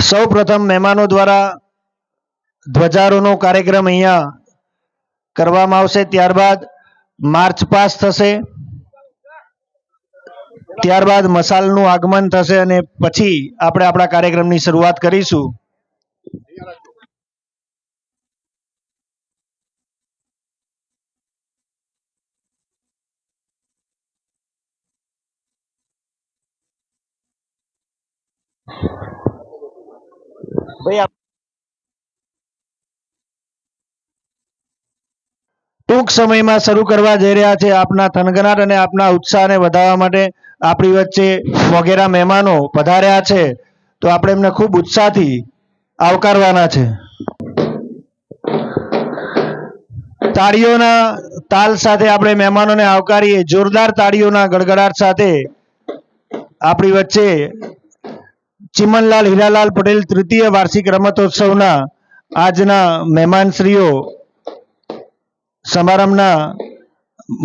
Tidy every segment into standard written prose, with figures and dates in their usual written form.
સૌ પ્રથમ મહેમાનો દ્વારા ધ્વજારોહણનો કાર્યક્રમ અહીંયા કરવામાં આવશે, ત્યારબાદ માર્ચ પાસ થશે, ત્યારબાદ મશાલનું આગમન થશે અને પછી આપણે આપણા કાર્યક્રમની શરૂઆત કરીશું। ભાઈ ટૂંક સમયમાં શરૂ કરવા જઈ રહ્યા છે। આપના થનગનાટ અને આપના ઉત્સાહને વધારવા માટે આપણી વચ્ચે મોગેરા મહેમાનો પધાર્યા છે, તો આપણે એમને ખૂબ ઉત્સાહથી આવકારવાના છે। તાળીઓના તાલ સાથે આપણે મહેમાનોને આવકારીએ। જોરદાર તાળીઓના ગડગડાટ સાથે આપણી વચ્ચે ચિમનલાલ હીરાલાલ પટેલ તૃતીય વાર્ષિક રમતોત્સવના આજના મહેમાનશ્રીઓ, સમારંભના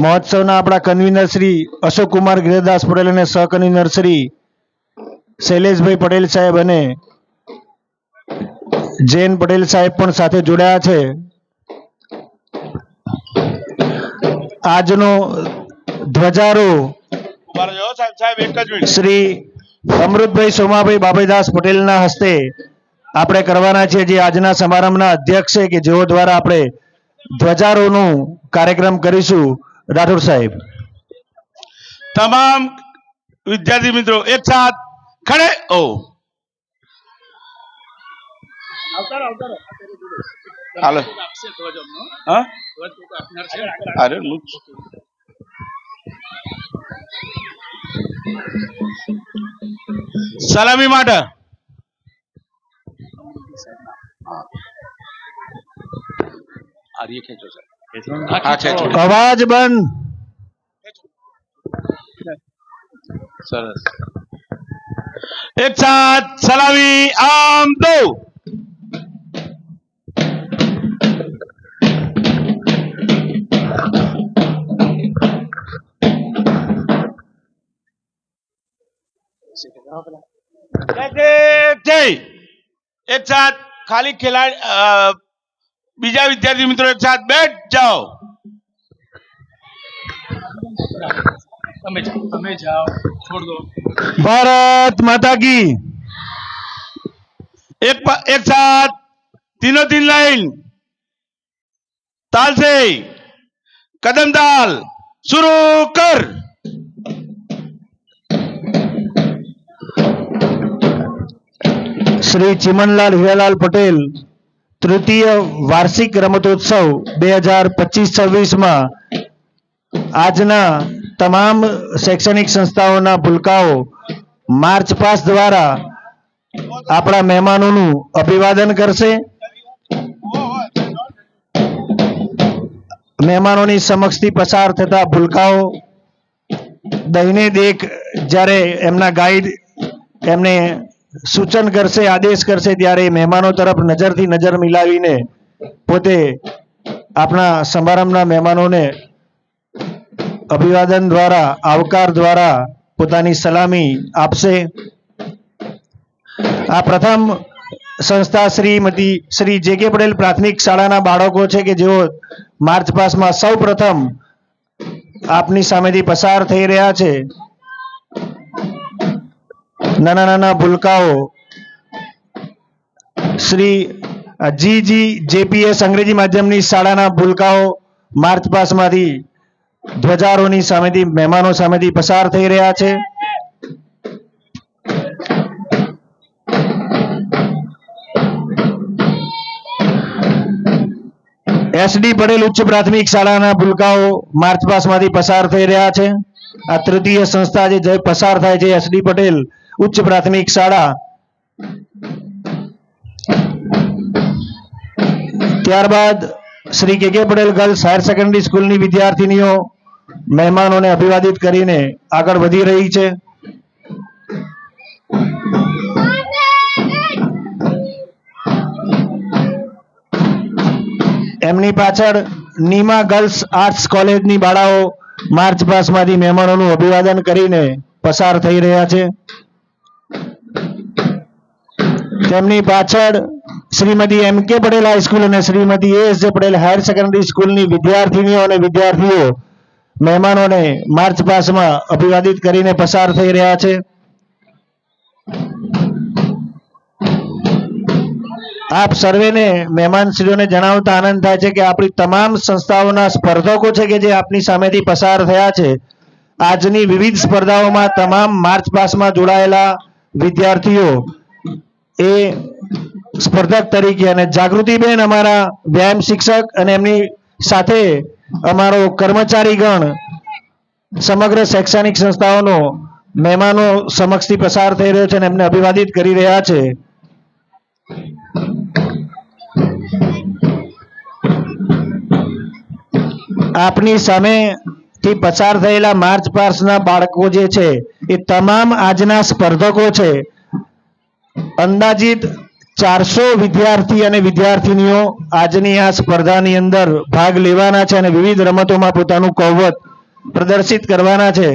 મહોત્સવના આપણા કન્વીનર શ્રી અશોકકુમાર ગિરદાસ પટેલ અને સહકન્વીનર શ્રી શૈલેષભાઈ પટેલ સાહેબ અને જૈન પટેલ સાહેબ પણ સાથે જોડાયા છે। આજનો ધ્વજારોહ શ્રી અમૃતભાઈ સોમાભાઈ બાબૈદાસ પટેલના હસ્તે આપણે કરવાના છે, જે આજના સમારંભના અધ્યક્ષ છે, કે જેઓ દ્વારા આપણે ધ્વજારોહણનો કાર્યક્રમ કરીશું। રાઠોડ સાહેબ। તમામ વિદ્યાર્થી મિત્રો એક સાથ ખડે ઓ હાલો હા અરે સલામી માટે અવાજ બંધ। સરસ એક સાથ સલામી આમ દો एक साथ खाली खिलाड़ी बीजा विद्यार्थी मित्रों एक साथ बैठ जाओ। हमें जाओ छोड़ दो। भारत माता की। एक साथ तीनों तीन लाइन ताल से कदम ताल शुरू कर। श्री चिमनलाल हीरालाल पटेल तृतीय वार्षिक रमतोत्सव 2025-26 में आजना तमाम शैक्षणिक संस्थाओं भूलकाओ मार्च पास द्वारा अपना मेहमानों अभिवादन करशे। मेहमानों की समक्ष थी पसार थता भूलकाओ दहीने देख जारे एमना गाइड एमने सूचन करशे, आदेश करशे, त्यारे मेहमानों तरफ नजर थी नजर मिलावीने पोते अपना समारंभना मेहमानों ने अभिवादन द्वारा आवकार द्वारा पोतानी सलामी आपसे। आ प्रथम संस्था श्रीमती श्री जे.के. पटेल प्राथमिक शाळाना बाळको छे के जेओ मार्च पास में सौ प्रथम आपनी सामेथी पसार थई रह्या छे। नाना नाना भूलकाओ श्री जीजीजेपीएस अंग्रेजी माध्यमनी शाळाना भूलकाओ मार्च पास मांथी ध्वजारोहणनी सामेथी मेहमानो सामेथी पसार थई रह्या छे। एसडी पटेल उच्च प्राथमिक शाळाना भूलकाओ मार्च पास मांथी पसार थई रह्या छे। आ तृतीय संस्था जे पसार थाय छे एसडी पटेल उच्च प्राथमिक शाळा। त्यारबाद Shri K Patel girls higher secondary school ની વિદ્યાર્થીનીઓ મહેમાનોને અભિવાદિત કરીને આગળ વધી રહી છે। એમની પાછળ નીમા ગર્લ્સ આર્ટ્સ કોલેજની બાળાઓ માર્ચ પાસમાંથી મહેમાનોનું અભિવાદન કરીને પસાર થઈ રહ્યા છે। તેમની પાછળ શ્રીમતી એમ કે પટેલ હાઈસ્કૂલ અને શ્રીમતી એસ જે પટેલ હાયર સેકન્ડરી સ્કૂલની વિદ્યાર્થીનીઓ અને વિદ્યાર્થીઓ મહેમાનોને માર્ચ પાસમાં અભિવાદિત કરીને પસાર થઈ રહ્યા છે. આપ સર્વેને મહેમાનશ્રીઓને જણાવતા આનંદ થાય છે કે આપણી તમામ સંસ્થાઓના સ્પર્ધકો છે કે જે આપની સામેથી પસાર થયા છે. આજની વિવિધ સ્પર્ધાઓમાં તમામ માર્ચ પાસમાં જોડાયેલા વિદ્યાર્થીઓ એ સ્પર્ધક તરીકે અને જાગૃતિબેન અમારા વ્યાયામ શિક્ષક અને એમની સાથે અમારો કર્મચારીગણ સમગ્ર શૈક્ષણિક સંસ્થાઓનો મહેમાનો સમક્ષથી પસાર થઈ રહ્યો છે અને એમને અભિવાદિત કરી રહ્યા છે. આપની સામેથી પસાર થયેલા માર્ચ પાસના બાળકો જે છે એ તમામ આજના સ્પર્ધકો છે. અંદાજિત 400 વિદ્યાર્થી અને વિદ્યાર્થીનીઓ આજની આ સ્પર્ધાની અંદર ભાગ લેવાના છે અને વિવિધ રમતોમાં પોતાનું કૌવત પ્રદર્શિત કરવાના છે.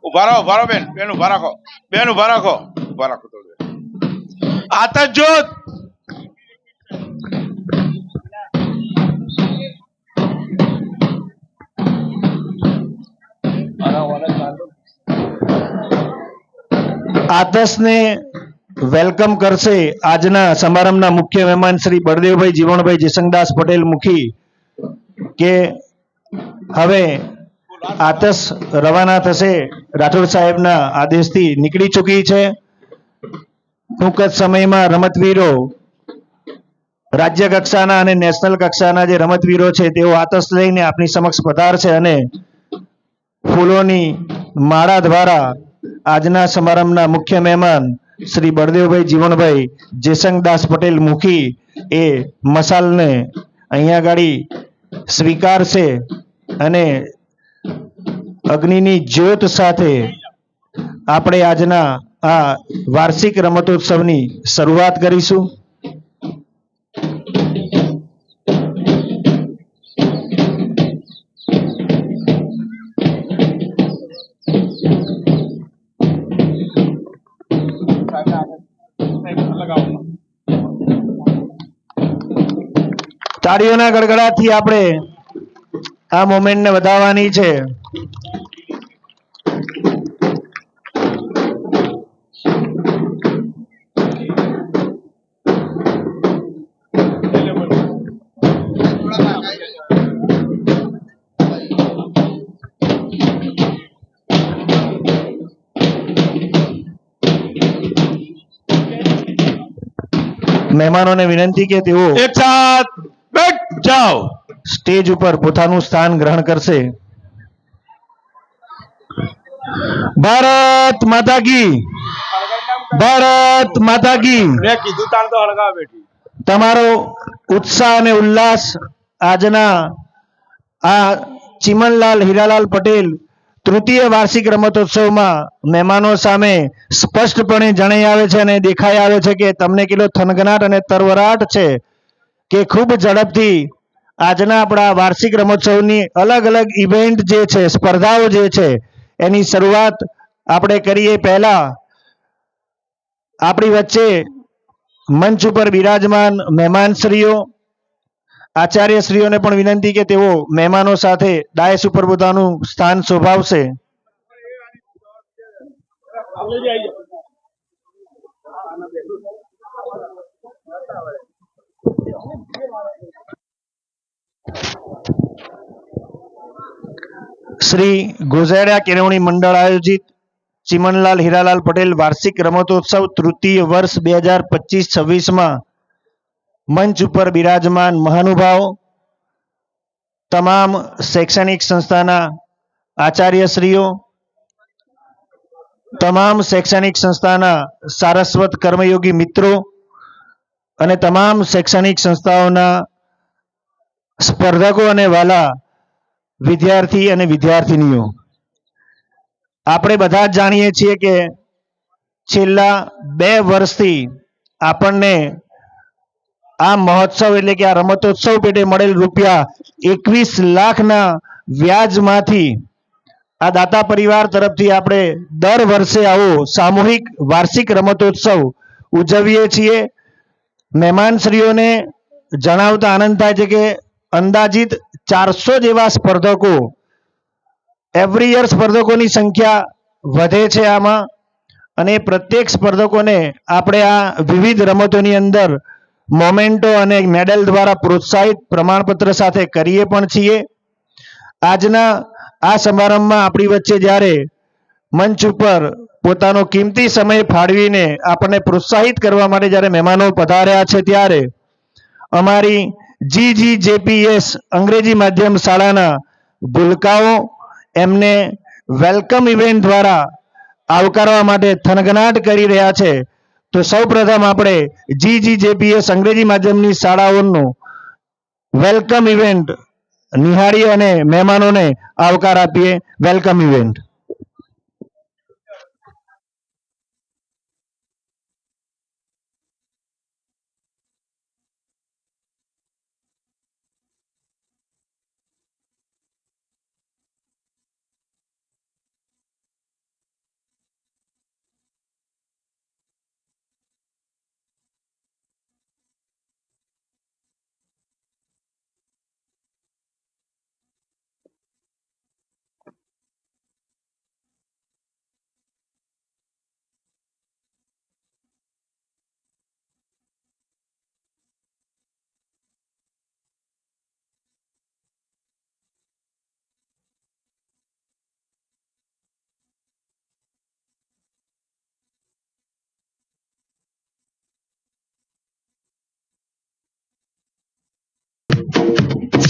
ઉભા રહો બેન ઉભા રાખો ઉભા રાખો થોડી વાર. આતશજોત આતશને વેલકમ કરશે આજના સમારંભના મુખ્ય મહેમાન શ્રી બળદેવભાઈ જીવણભાઈ જેસંગદાસ પટેલ મુખી કે હવે આતશ રવાના થશે. રાઠોડ સાહેબના આદેશથી નીકળી ચૂકી છે. ટૂંક જ સમયમાં રમતવીરો રાજ્ય કક્ષાના અને નેશનલ કક્ષાના જે રમતવીરો છે તેઓ આતશ લઈને આપની સમક્ષ પધારશે અને ફૂલોની માળા દ્વારા આજના સમારંભના મુખ્ય મહેમાન શ્રી બળદેવભાઈ જીવણભાઈ જેસંગદાસ પટેલ મુખી એ મસાલને અહીંયા ગાડી સ્વીકારશે અને અગ્નિની જ્યોત સાથે આપણે આજના આ વાર્ષિક રમતોત્સવની શરૂઆત કરીશું. તાળીઓના ગડગડાટથી આપણે આ મોમેન્ટને વધારવાની છે. મહેમાનોને વિનંતી કે તેઓ એક સાથ બેઠ જાઓ. સ્ટેજ ઉપર પોતાનું સ્થાન ગ્રહણ કરશે. ભારત માતા કી, ભારત માતા કી. મેં કીધું તાણ તો હળગાવ બેઠી. તમારો ઉત્સાહ અને ઉલ્લાસ આજના આ ચીમનલાલ હીરાલાલ પટેલ તૃતીય વાર્ષિક રમતોત્સવમાં મહેમાનો સામે સ્પષ્ટપણે જણાઈ આવે છે અને દેખાઈ આવે છે કે તમને કેટલો થનગનાટ અને તરવરાટ છે કે ખૂબ ઝડપથી આજના આપણા વાર્ષિક રમતોત્સવની અલગ અલગ ઇવેન્ટ જે છે, સ્પર્ધાઓ જે છે એની શરૂઆત આપણે કરીએ પહેલા આપણી વચ્ચે મંચ ઉપર બિરાજમાન મહેમાનશ્રીઓ, આચાર્યશ્રીઓને પણ વિનંતી કે તેઓ મહેમાનો સાથે ડાયસ ઉપર પોતાનું સ્થાન શોભાવશે. શ્રી ગોઝારિયા કેળવણી મંડળ આયોજિત ચીમનલાલ હીરાલાલ પટેલ વાર્ષિક રમતોત્સવ તૃતીય વર્ષ 2025-26માં મંચ ઉપર બિરાજમાન મહાનુભાવો તમામ શૈક્ષણિક સંસ્થાના આચાર્યશ્રીઓ, તમામ શૈક્ષણિક સંસ્થાના સારસ્વત કર્મયોગી મિત્રો અને તમામ શૈક્ષણિક સંસ્થાઓના સ્પર્ધકો અને વાલા વિદ્યાર્થી અને વિદ્યાર્થિનીઓ, આપણે બધા જ જાણીએ છીએ કે છેલ્લા 2 વર્ષથી આપણને આ મહોત્સવ એટલે કે આ રમતોત્સવ પેટે મળેલ રૂપિયા 21 લાખના વ્યાજમાંથી આ દાતા પરિવાર તરફથી આપણે દર વર્ષે આવો સામૂહિક વાર્ષિક રમતોત્સવ ઉજવીએ છીએ. મહેમાનશ્રીઓને જણાવતા આનંદ થાય છે કે અંદાજિત 400 જેવા સ્પર્ધકો એવરી યર સ્પર્ધકોની સંખ્યા વધે છે આમાં, અને પ્રત્યેક સ્પર્ધકોને આપણે આ વિવિધ રમતોની અંદર મોમેન્ટો અને મેડલ દ્વારા પ્રોત્સાહિત પ્રમાણપત્ર સાથે કરીએ પણ છીએ. આજના આ સમારંભમાં આપણી વચ્ચે જ્યારે મંચ ઉપર પોતાનો કિંમતી સમય ફાળવીને આપણને પ્રોત્સાહિત કરવા માટે જ્યારે મહેમાનો પધાર્યા છે, ત્યારે અમારી GGJPS અંગ્રેજી માધ્યમ શાળાના ભૂલકાઓ એમને વેલકમ ઇવેન્ટ દ્વારા આવકારવા માટે થનગનાટ કરી રહ્યા છે. તો સૌપ્રથમ આપણે GGJPS અંગ્રેજી માધ્યમની શાળાઓનું વેલકમ ઇવેન્ટ નિહાળીએ અને મહેમાનોને આવકાર આપીએ. Welcome event.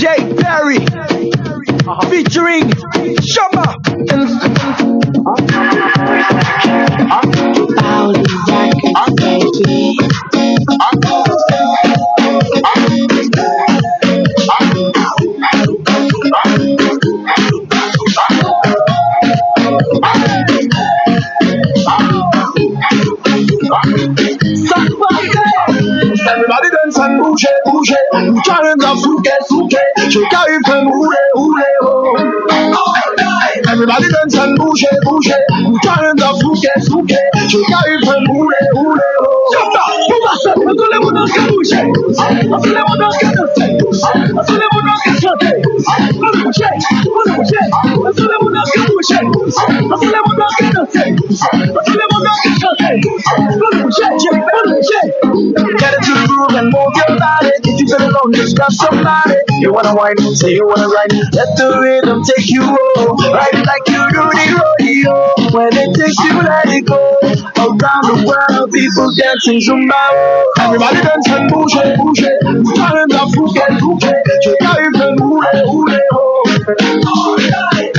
Jay Perry featuring Shama. Everybody dance and bouge, bouge. Challenge of souke, souke. Cheka une roule, roule, oh. Everybody dance and bouge, bouge. Challenge of souke, souke. Cheka une roule, roule, oh. Chapa, pour ça, tout le monde qui bouge. Tout le monde qui danse. Tout le monde qui chante. Pour bouger, pour bouger. Tout le monde qui bouge. Tout le monde qui danse. Tout le monde qui chante. Pour bouger, pour bouger. Get into the groove and move your body. If you feel alone, just grab somebody. You wanna whine, say you wanna ride. Let the rhythm take you home. Ride it like you do the rodeo. When it takes you, let it go. Around the world, people dancing Zumba. Everybody dance and bouge, bouge. Challenge of fouke, fouke. Cheka une roule, roule, oh.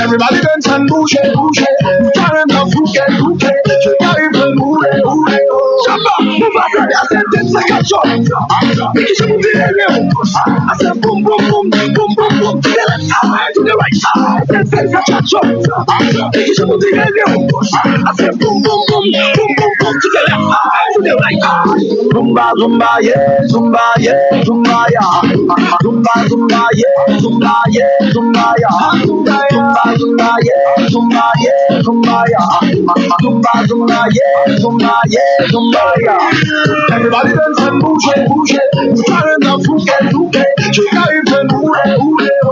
Everybody dance and bouge, bouge. Challenge of fouke, fouke. Cheka une roule, roule, oh. Chapa, move up, I said dance like a shot. Make it move in the I said boom, boom, boom, boom, boom, boom. To the left side, to the right side. Dance like a shot. Make it move in the I said boom, boom, boom, boom, boom, boom. To the left side, to the right side. Zumba, zumba, yeah, zumba, yeah, zumba, yeah. Zumba, zumba, yeah, zumba, yeah, zumba, yeah. Zumba, zumba, yeah, zumba, yeah, zumba, yeah. Zumba, zumba, yeah, zumba, yeah, zumba, yeah. Everybody dance and bouge, bouge. Challenge of fouke, fouke. Cheka une roule, roule, oh.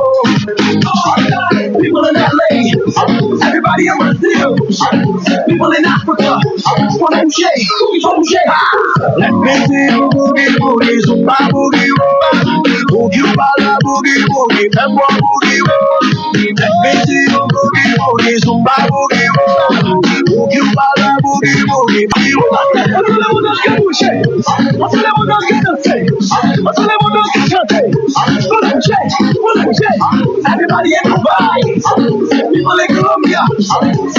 People in LA, everybody in Brazil, people in Africa, wanna bouge, bouge. Let me see you boogie, boogie, zumba, boogie, boogie, bala, boogie, boogie, pembo, boogie, let me see you boogie, boogie, zumba, boogie, boogie, bala, boogie, boogie, tout le monde qui bouge, tout le monde qui danse, tout le monde qui chante. Everybody in Dubai, people in Colombia,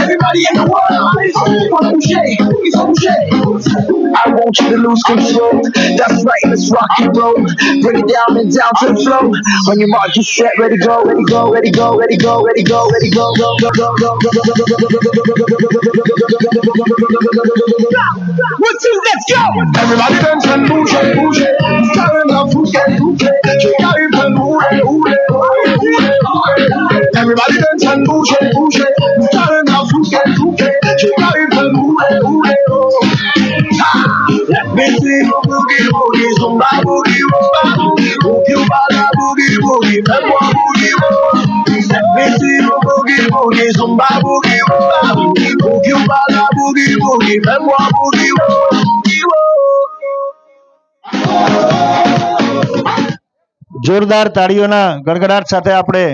everybody in the world. It's Boucher. I want you to lose control. That's right, let's rock and roll. Bring it down and down to the flow. On your mark, get set, ready go, ready go, ready go, ready go, ready go, ready go, go, go, go, go, go, go, go, go, go. 1, 2, let's go! Everybody dance and bouge, bouge. Starting off Phuket, Phuket. Check out your hule, hule, hule. Everybody dance and bouge, bouge. Starting off Phuket, Phuket. Check out your hule, hule. Let me see you boogie, boogie, zumba, boogie, rumba. Boogie, bala, boogie, boogie, pepper, boogie, boogie. Let me see you boogie, boogie, zumba, boogie, rumba. Boogie, bala, boogie, boogie, pepper, boogie, boogie. જોરદાર તાળીઓના ગડગડાટ સાથે આપણે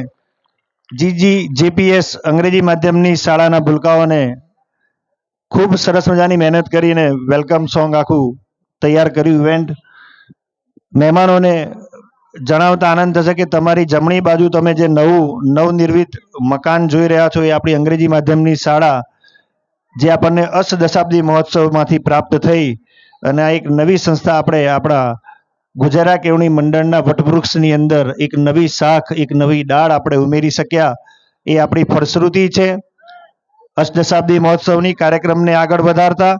GPS અંગ્રેજી માધ્યમની શાળાના ભૂલકાઓને ખૂબ સરસ મજાની મહેનત કરીને વેલકમ સોંગ આખું તૈયાર કર્યું ઇવેન્ટ. મહેમાનોને જણાવતા આનંદ થશે કે તમારી જમણી બાજુ તમે જે નવનિર્મિત મકાન જોઈ રહ્યા છો એ આપણી અંગ્રેજી માધ્યમની શાળા જે આપણને અષ્ટદશાબ્દી મહોત્સવમાંથી પ્રાપ્ત થઈ અને આ એક નવી સંસ્થા આપણે આપણા ગુજરાત કેળવણી મંડળના વટવૃક્ષની અંદર એક નવી શાખ એક નવી ડાળ આપણે ઉમેરી શક્યા એ આપણી ફળશ્રુતિ છે. અષ્ટદશાબ્દી મહોત્સવની કાર્યક્રમને આગળ વધારતા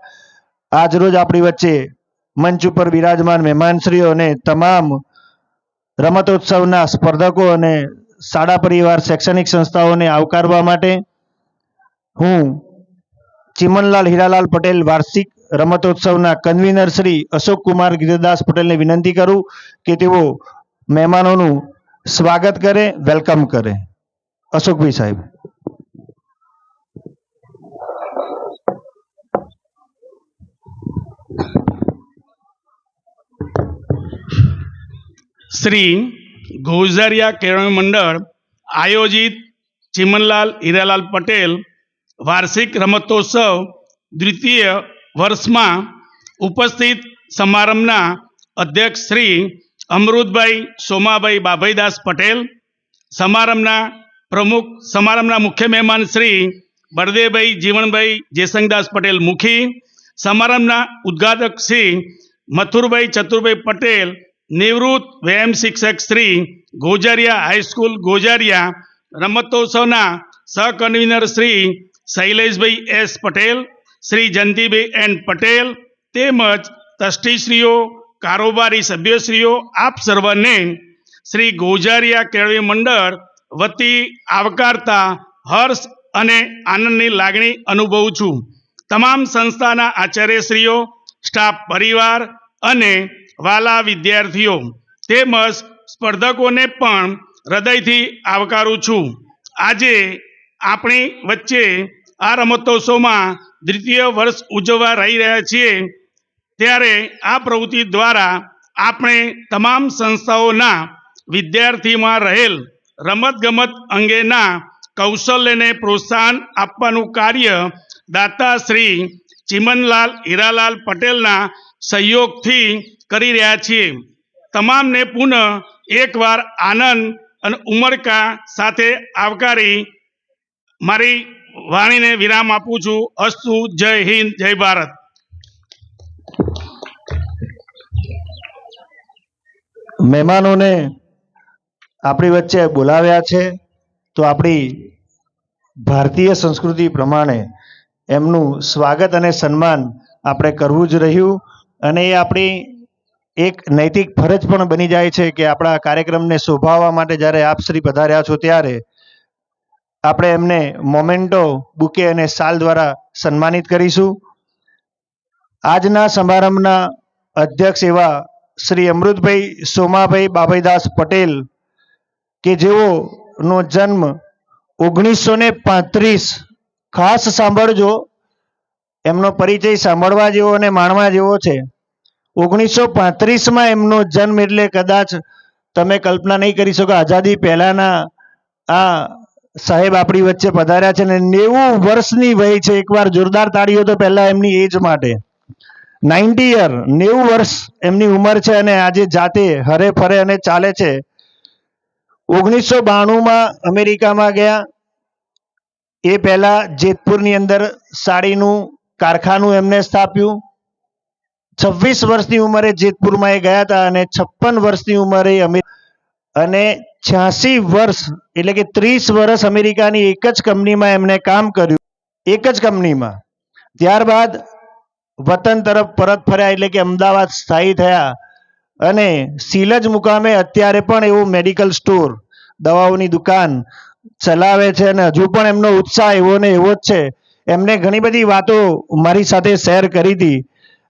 આજરોજ આપણી વચ્ચે મંચ ઉપર વિરાજમાન મહેમાનશ્રીઓ અને તમામ રમતોત્સવના સ્પર્ધકો અને શાળા પરિવાર શૈક્ષણિક સંસ્થાઓને આવકારવા માટે હું ચિમનલાલ હીરાલાલ પટેલ વાર્ષિક રમતોત્સવના કન્વીનર શ્રી અશોક કુમાર ગિરિદાસ પટેલને વિનંતી કરું કે તેઓ મહેમાનોનું સ્વાગત કરે, વેલકમ કરે. અશોકભાઈ સાહેબ. શ્રી ગોઝારિયા કેળવણી મંડળ આયોજિત ચિમનલાલ હીરાલાલ પટેલ વાર્ષિક રમતોત્સવ દ્વિતીય વર્ષમાં ઉપસ્થિત સમારંભના અધ્યક્ષ શ્રી અમૃતભાઈ સોમાભાઈ બાભાઈદાસ પટેલ, સમારંભના મુખ્ય મહેમાન શ્રી બળદેવભાઈ જીવણભાઈ જેસંગદાસ પટેલ મુખી, સમારંભના ઉદ્ઘાટક શ્રી મથુરભાઈ ચતુરભાઈ પટેલ, નિવૃત્ત વ્યાયામ શિક્ષક શ્રી ગોઝારિયા હાઈસ્કૂલ ગોઝારિયા, રમતોત્સવના સહકન્વીનર શ્રી શૈલેષભાઈ એસ પટેલ, શ્રી જયંતિભાઈ એન પટેલ તેમજ ટ્રસ્ટીશ્રીઓ, કારોબારી સભ્યશ્રીઓ, આપ સર્વને શ્રી ગોઝારિયા કેળવણી મંડળ વતી આવકારતા હર્ષ અને આનંદની લાગણી અનુભવું છું. તમામ સંસ્થાના આચાર્યશ્રીઓ, સ્ટાફ પરિવાર અને વાલા વિદ્યાર્થીઓ તેમજ સ્પર્ધકોને પણ હૃદયથી આવકારું છું. આજે આપણી વચ્ચે આ રમતોત્સવમાં દ્વિતીય વર્ષ ઉજવવા રહી રહ્યા છીએ ત્યારે આ પ્રવૃત્તિ દ્વારા આપણે તમામ સંસ્થાઓના વિદ્યાર્થીમાં રહેલ રમતગમત અંગેના કૌશલ્યને પ્રોત્સાહન આપવાનું કાર્ય દાતા શ્રી ચિમનલાલ હીરાલાલ પટેલના સહયોગથી કરી રહ્યા છીએ. તમામને પુનઃ એકવાર આનંદ અને ઉમળકા સાથે આવકારી મારી વાણીને વિરામ આપું છું. અસ્તુ. જય હિન્દ, જય ભારત. મહેમાનોને આપણી વચ્ચે બોલાવ્યા છે તો આપણી ભારતીય સંસ્કૃતિ પ્રમાણે એમનું સ્વાગત અને સન્માન આપણે કરવું જ રહ્યું અને એ આપણી એક નૈતિક ફરજ પણ બની જાય છે કે આપણા કાર્યક્રમને શોભાવવા માટે જ્યારે આપ શ્રી પધાર્યા છો ત્યારે આપણે એમને મોમેન્ટો, બુકે અને શાલ દ્વારા સન્માનિત કરીશું. આજના સમારંભના અધ્યક્ષ એવા શ્રી અમૃતભાઈ સોમાભાઈ બાભાઈદાસ પટેલ કે જેઓનો જન્મ 1935, ખાસ સાંભળજો, એમનો પરિચય સાંભળવા જેવો અને માણવા જેવો છે. 1935માં એમનો જન્મ એટલે કદાચ તમે કલ્પના નહીં કરી શકો. આઝાદી પહેલાના આ સાહેબ આપણી વચ્ચે પધાર્યા છે અને 90 વર્ષની વય છે. એકવાર જોરદાર તાળીઓ તો પહેલા એમની એજ માટે. 90 વર્ષ એમની ઉંમર છે અને આજે જાતે હરે ફરે અને ચાલે છે 1992માં અમેરિકામાં ગયા. એ પહેલા જેતપુરની અંદર સાડીનું કારખાનું એમને સ્થાપ્યું. 26 વર્ષની ઉંમરે જેતપુરમાં એ ગયા હતા અને 56 વર્ષની ઉંમરે અને 86 વર્ષ એટલે કે 30 વર્ષ અમેરિકાની એક જ કંપનીમાં એમણે કામ કર્યું, એક જ કંપનીમાં. ત્યારબાદ વતન તરફ પરત ફર્યા એટલે કે અમદાવાદ સ્થાયી થયા અને સિલજ મુકામે અત્યારે પણ એવું મેડિકલ સ્ટોર, દવાઓની દુકાન ચલાવે છે અને હજુ પણ એમનો ઉત્સાહ એવો ને એવો જ છે. એમને ઘણી બધી વાતો મારી સાથે શેર કરી હતી.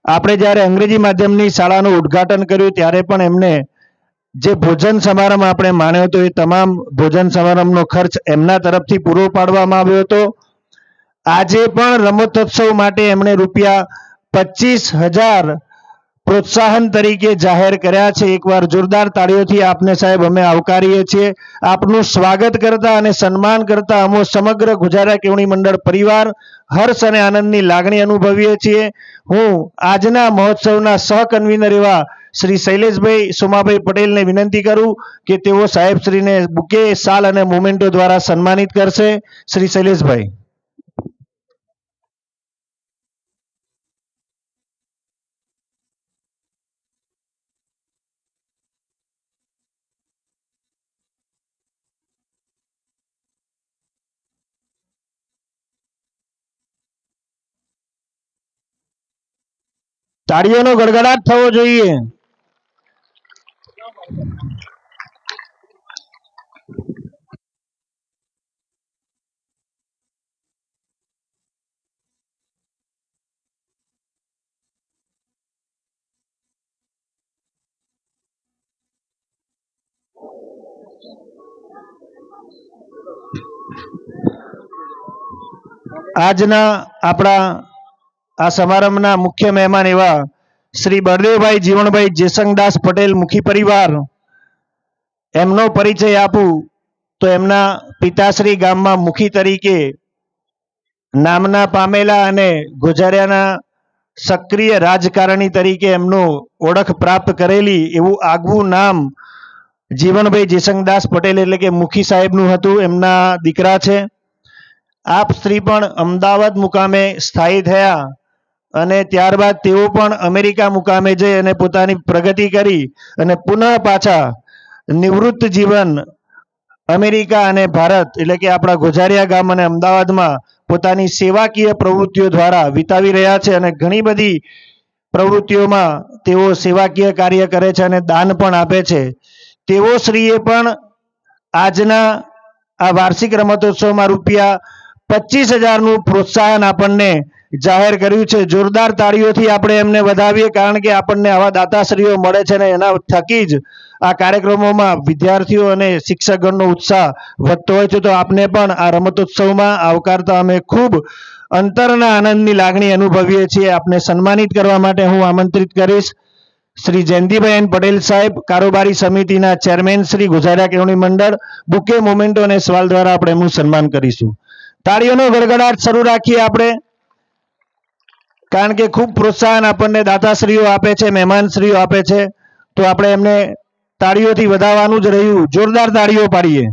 આપણે જ્યારે અંગ્રેજી માધ્યમની શાળાનું ઉદ્ઘાટન કર્યું ત્યારે પણ એમને જે ભોજન સમારંભ આપણે માન્યો હતો એ તમામ ભોજન સમારંભનો ખર્ચ એમના તરફથી પૂરો પાડવામાં આવ્યો હતો. આજે પણ રમતોત્સવ માટે એમણે રૂપિયા 25,000 પ્રોત્સાહન તરીકે જાહેર કર્યા છે. એકવાર જોરદાર તાળીઓથી આપને સાહેબ અમે આવકારીએ છીએ. આપનું સ્વાગત કરતા અને સન્માન કરતા અમો સમગ્ર ગુજારા કેળવણી મંડળ પરિવાર હર્ષ અને આનંદની લાગણી અનુભવીએ છીએ. હું આજના મહોત્સવના સહકન્વીનર એવા શ્રી શૈલેષભાઈ સોમાભાઈ પટેલને વિનંતી કરું કે તેઓ સાહેબશ્રીને બુકે, શાલ અને મોમેન્ટો દ્વારા સન્માનિત કરશે. શ્રી શૈલેષભાઈ. તાળીઓનો ગડગડાટ થવો જોઈએ. આજના આપણા આ સમારંભના મુખ્ય મહેમાન એવા શ્રી બળદેવભાઈ જીવણભાઈ જેસંગદાસ પટેલ મુખી પરિવાર, એમનો પરિચય આપું તો એમના પિતાશ્રી ગામમાં મુખી તરીકે નામના પામેલા અને ગુજારિયાના સક્રિય રાજકારણી તરીકે એમનું ઓળખ પ્રાપ્ત કરેલી એવું આગવું નામ જીવણભાઈ જેસંગદાસ પટેલ એટલે કે મુખી સાહેબનું હતું. એમના દીકરા છે. આપ શ્રી પણ અમદાવાદ મુકામે સ્થાયી થયા અને ત્યારબાદ તેઓ પણ અમેરિકા મુકામે જઈ અને પોતાની પ્રગતિ કરી અને પુનઃ પાછા નિવૃત્ત જીવન અમેરિકા અને ભારત એટલે કે આપણા ગોઝારિયા ગામ અને અમદાવાદમાં પોતાની સેવાકીય પ્રવૃત્તિઓ દ્વારા વિતાવી રહ્યા છે અને ઘણી બધી પ્રવૃત્તિઓમાં તેઓ સેવાકીય કાર્ય કરે છે અને દાન પણ આપે છે. તેઓ શ્રીએ પણ આજના આ વાર્ષિક રમતોત્સવમાં રૂપિયા 25,000નું પ્રોત્સાહન આપણને જાહેર કર્યું છે. જોરદાર તાળીઓથી આપણે એમને વધાવીએ, કારણ કે આપણને આવા દાતાશ્રીઓ મળે છે અને એના થકી જ આ કાર્યક્રમોમાં વિદ્યાર્થીઓ અને શિક્ષકગણનો ઉત્સાહ વધતો હોય છે. તો આપને પણ આ રમતોત્સવમાં આવકારતા અમે ખૂબ અંતરના આનંદની લાગણી અનુભવીએ છીએ. આપને સન્માનિત કરવા માટે હું આમંત્રિત કરીશ શ્રી જયંતિભાઈ એન પટેલ સાહેબ, કારોબારી સમિતિના ચેરમેન શ્રી ગુજરાત કેળવણી મંડળ. બુકે, મોમેન્ટો અને સવાલ દ્વારા આપણે એમનું સન્માન કરીશું. તાળીઓનો ગડગડાટ શરૂ રાખીએ આપણે, કારણ કે ખૂબ પ્રોત્સાહન આપણને દાતાશ્રીઓ આપે છે, મહેમાનશ્રીઓ આપે છે. તો આપણે એમને તાળીઓથી વધાવવાનું જ રહ્યું. જોરદાર તાળીઓ પાડીએ.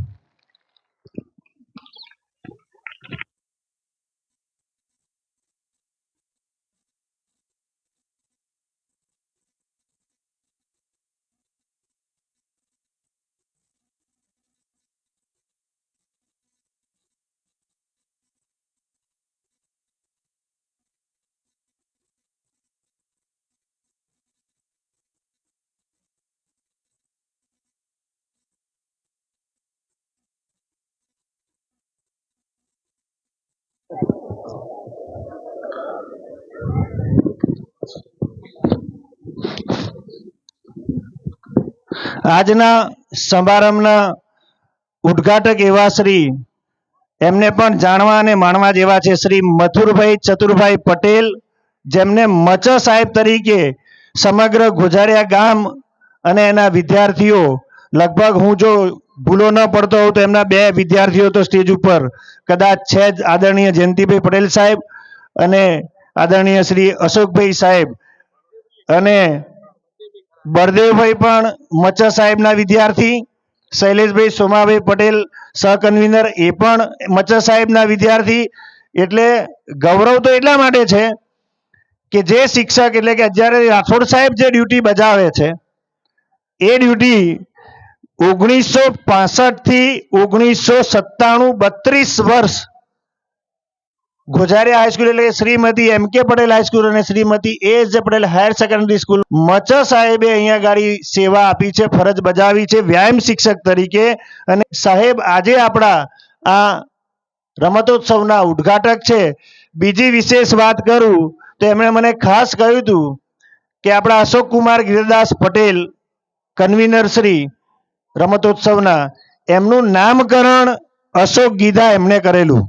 આજના સમારંભના ઉદ્ઘાટક એવા શ્રી, એમને પણ જાણવા અને માણવા જેવા છે, શ્રી મથુરભાઈ ચતુરભાઈ પટેલ, જેમને મચ સાહેબ તરીકે સમગ્ર ગોઝારિયા ગામ અને એના વિદ્યાર્થીઓ, લગભગ હું જો ભૂલો ન પડતો હોઉં તો એમના 2 વિદ્યાર્થીઓ તો સ્ટેજ ઉપર કદાચ છે જ, આદરણીય જયંતિભાઈ પટેલ સાહેબ અને આદરણીય શ્રી અશોકભાઈ સાહેબ, અને બળદેવભાઈ પણ મચ્છર સાહેબના વિદ્યાર્થી શૈલેષભાઈ સોમાભાઈ પટેલ સહકન્વીનર એ પણ મચર સાહેબના વિદ્યાર્થી. એટલે ગૌરવ તો એટલા માટે છે કે જે શિક્ષક એટલે કે જ્યારે રાઠોડ સાહેબ જે ડ્યુટી બજાવે છે એ ડ્યુટી 1965 થી 1997 32 વર્ષ ગોઝારિયા હાઈસ્કૂલ એટલે કે શ્રીમતી એમ કે પટેલ હાઈસ્કૂલ અને શ્રીમતી એ એસ જે પટેલ હાયર સેકન્ડરી સ્કૂલ મચર સાહેબે અહીંયા ગાડી સેવા આપી છે, ફરજ બજાવી છે વ્યાયામ શિક્ષક તરીકે. અને સાહેબ આજે આપણા આ રમતોત્સવના ઉદ્ઘાટક છે. બીજી વિશેષ વાત કરું તો એમણે મને ખાસ કહ્યું હતું કે આપણા અશોક કુમાર ગિરિદાસ પટેલ કન્વીનર શ્રી રમતોત્સવના, એમનું નામકરણ અશોક ગીધા એમણે કરેલું.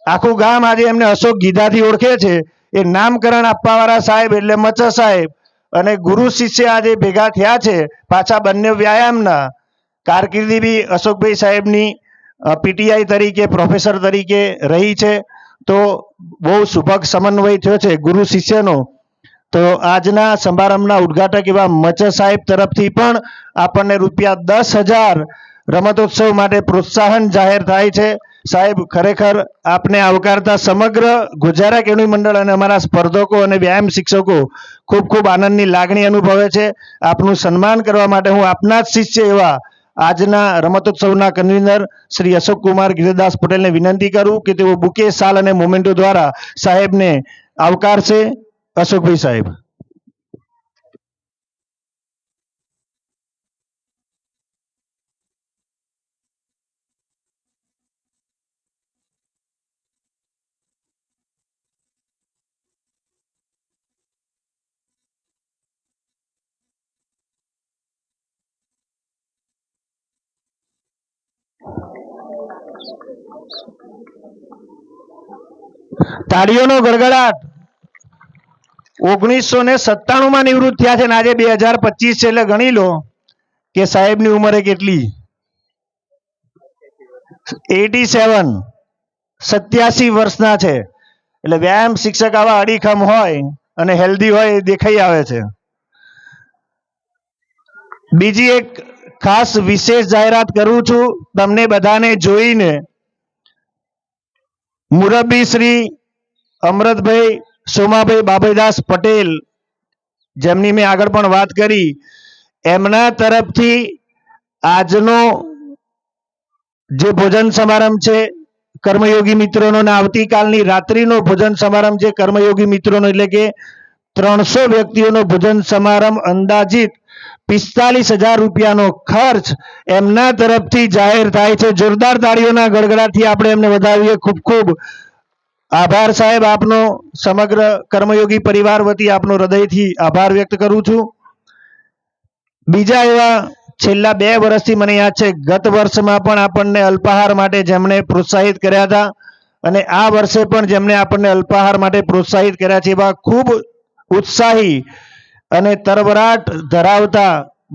આખું ગામ આજે એમને અશોક ગીધાથી ઓળખે છે. એ નામકરણ આપવાવાળા સાહેબ એટલે મચર સાહેબ અને ગુરુ શિષ્ય આજે ભેગા થયા છે પાછા બંને વ્યાયામના. કારકિર્દી બી અશોકભાઈ સાહેબની પીટીઆઈ તરીકે પ્રોફેસર તરીકે રહી છે. તો બહુ સુભગ સમન્વય થયો છે ગુરુ શિષ્યનો. તો આજના સમારંભના ઉદ્ઘાટક એવા મચર સાહેબ તરફથી પણ આપણને ₹10,000 રમતોત્સવ માટે પ્રોત્સાહન જાહેર થાય છે. સાહેબ ખરેખર આપને આવકારતા સમગ્ર ગુજરાત કેળવણી મંડળ અને અમારા સ્પર્ધકો અને વ્યાયામ શિક્ષકો ખૂબ ખૂબ આનંદની લાગણી અનુભવે છે. આપનું સન્માન કરવા માટે હું આપના જ શિષ્ય એવા આજના રમતોત્સવના કન્વીનર શ્રી અશોક કુમાર ગિરિદાસ પટેલને વિનંતી કરું કે તેઓ બુકે, શાલ અને મોમેન્ટો દ્વારા સાહેબને આવકારશે. અશોકભાઈ સાહેબ. તાળીઓનો ગડગડાટ. 1997 માં નિવૃત્ત થયા છે ને આજે 2025 છે એટલે ગણી લો કે સાહેબની ઉંમરે કેટલી 87 87 વર્ષના છે. એટલે વ્યાયામ શિક્ષક આવા અડીખમ હોય અને હેલ્ધી હોય એ દેખાઈ આવે છે. બીજી એક ખાસ વિશેષ જાહેરાત કરું છું તમને બધાને જોઈને. મુરબ્બી શ્રી અમરતભાઈ સોમાભાઈ બાબૈદાસ પટેલ, જેમની મેં આગળ પણ વાત કરી, એમના તરફથી આજનો જે ભોજન સમારંભ છે કર્મયોગી મિત્રોનો અને આવતીકાલની રાત્રિનો ભોજન સમારંભ છે કર્મયોગી મિત્રોનો, એટલે કે 300 વ્યક્તિઓનો ભોજન સમારંભ અંદાજિત ₹45,000 ખર્ચ એમના તરફથી જાહેર થાય છે. જોરદાર તાળીઓના ગડગડાટથી આપણે એમને વધાવીએ. ખૂબ ખૂબ આભાર સાહેબ આપનો. સમગ્ર કર્મયોગી પરિવાર વતી આપનો હૃદયથી આભાર વ્યક્ત કરું છું. બીજા એવા છેલ્લા 2 વર્ષથી મને યાદ છે ગત વર્ષમાં પણ આપણને અલ્પાહાર માટે જેમણે પ્રોત્સાહિત કર્યા હતા અને આ વર્ષે પણ જેમણે આપણને અલ્પાહાર માટે પ્રોત્સાહિત કર્યા છે એવા ખૂબ ઉત્સાહી અને તરવરાટ ધરાવતા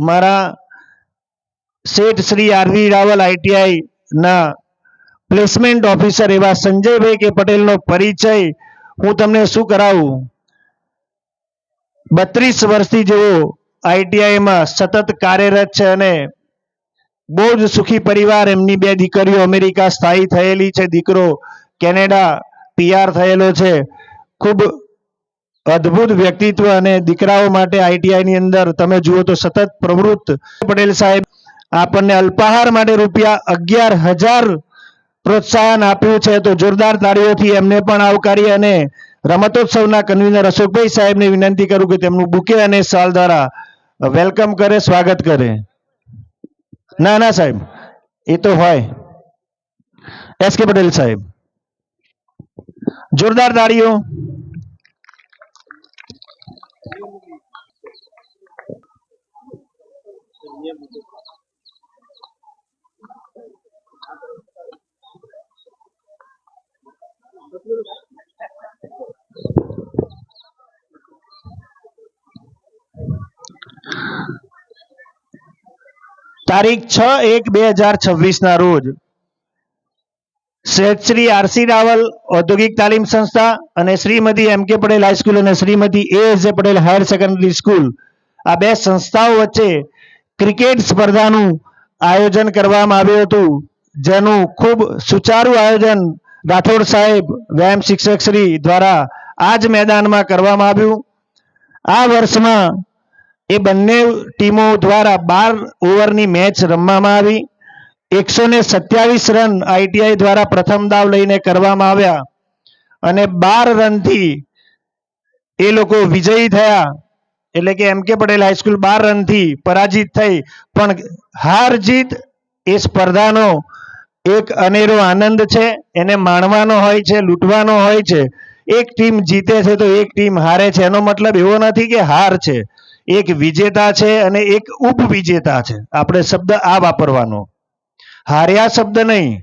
મારા શેઠ શ્રી આરવી રાવલ આઈટીઆઈ ના પ્લેસમેન્ટ ઓફિસર એવા સંજયભાઈ કે પટેલનો પરિચય હું તમને શું કરાવું. 32 વર્ષથી જેઓ આઈટીઆઈમાં સતત કાર્યરત છે અને બહુ જ સુખી પરિવાર. એમની 2 દીકરીઓ અમેરિકા સ્થાયી થયેલી છે, દીકરો કેનેડા પીઆર થયેલો છે. ખૂબ અદ્ભુત વ્યક્તિત્વ અને દીકરાઓ માટે આઈટીઆઈની અંદર તમે જુઓ તો સતત પ્રવૃત્ત. પટેલ સાહેબ આપણને અલ્પાહાર માટે ₹11,000 પ્રોત્સાહન આપ્યું છે. તો જોરદાર તાળીઓથી એમને પણ આવકારી અને રમતોત્સવના કન્વીનર અશોકભાઈ સાહેબને વિનંતી કરું કે તેમનું બુકે અને શાલ દ્વારા વેલકમ કરે, સ્વાગત કરે. ના ના સાહેબ એ તો હોય. એસ કે પટેલ સાહેબ. જોરદાર તાળીઓ. તારીખ 6/1/2026 ના રોજ શ્રી આરસી રાવલ ઔદ્યોગિક તાલીમ સંસ્થા અને શ્રીમતી એમ કે પટેલ હાઈસ્કૂલ અને શ્રીમતી એ એસ જે પટેલ હાયર સેકન્ડરી સ્કૂલ, આ 2 સંસ્થાઓ વચ્ચે ક્રિકેટ સ્પર્ધાનું આયોજન કરવામાં આવ્યું હતું, જેનું ખૂબ સુચારુ આયોજન રાઠોડ સાહેબ વ્યાયામ શિક્ષક શ્રી દ્વારા આ જ મેદાનમાં કરવામાં આવ્યું. આ વર્ષમાં એ બંને ટીમો દ્વારા 12 ઓવરની મેચ રમવામાં આવી. 127 રન આઈટીઆઈ દ્વારા પ્રથમ દાવ લઈને કરવામાં આવ્યા અને 12 રનથી એ લોકો વિજયી થયા. એટલે કે એમ કે પટેલ હાઈસ્કૂલ 12 રનથી પરાજિત થઈ. પણ હાર જીત એ સ્પર્ધાનો એક અનેરો આનંદ છે, એને માણવાનો હોય છે, લૂંટવાનો હોય છે. એક ટીમ જીતે છે તો એક ટીમ હારે છે, એનો મતલબ એવો નથી કે હાર છે. એક વિજેતા છે અને એક ઉપવિજેતા છે. આપણે શબ્દ આ વાપરવાનો, હાર્યા શબ્દ નહીં.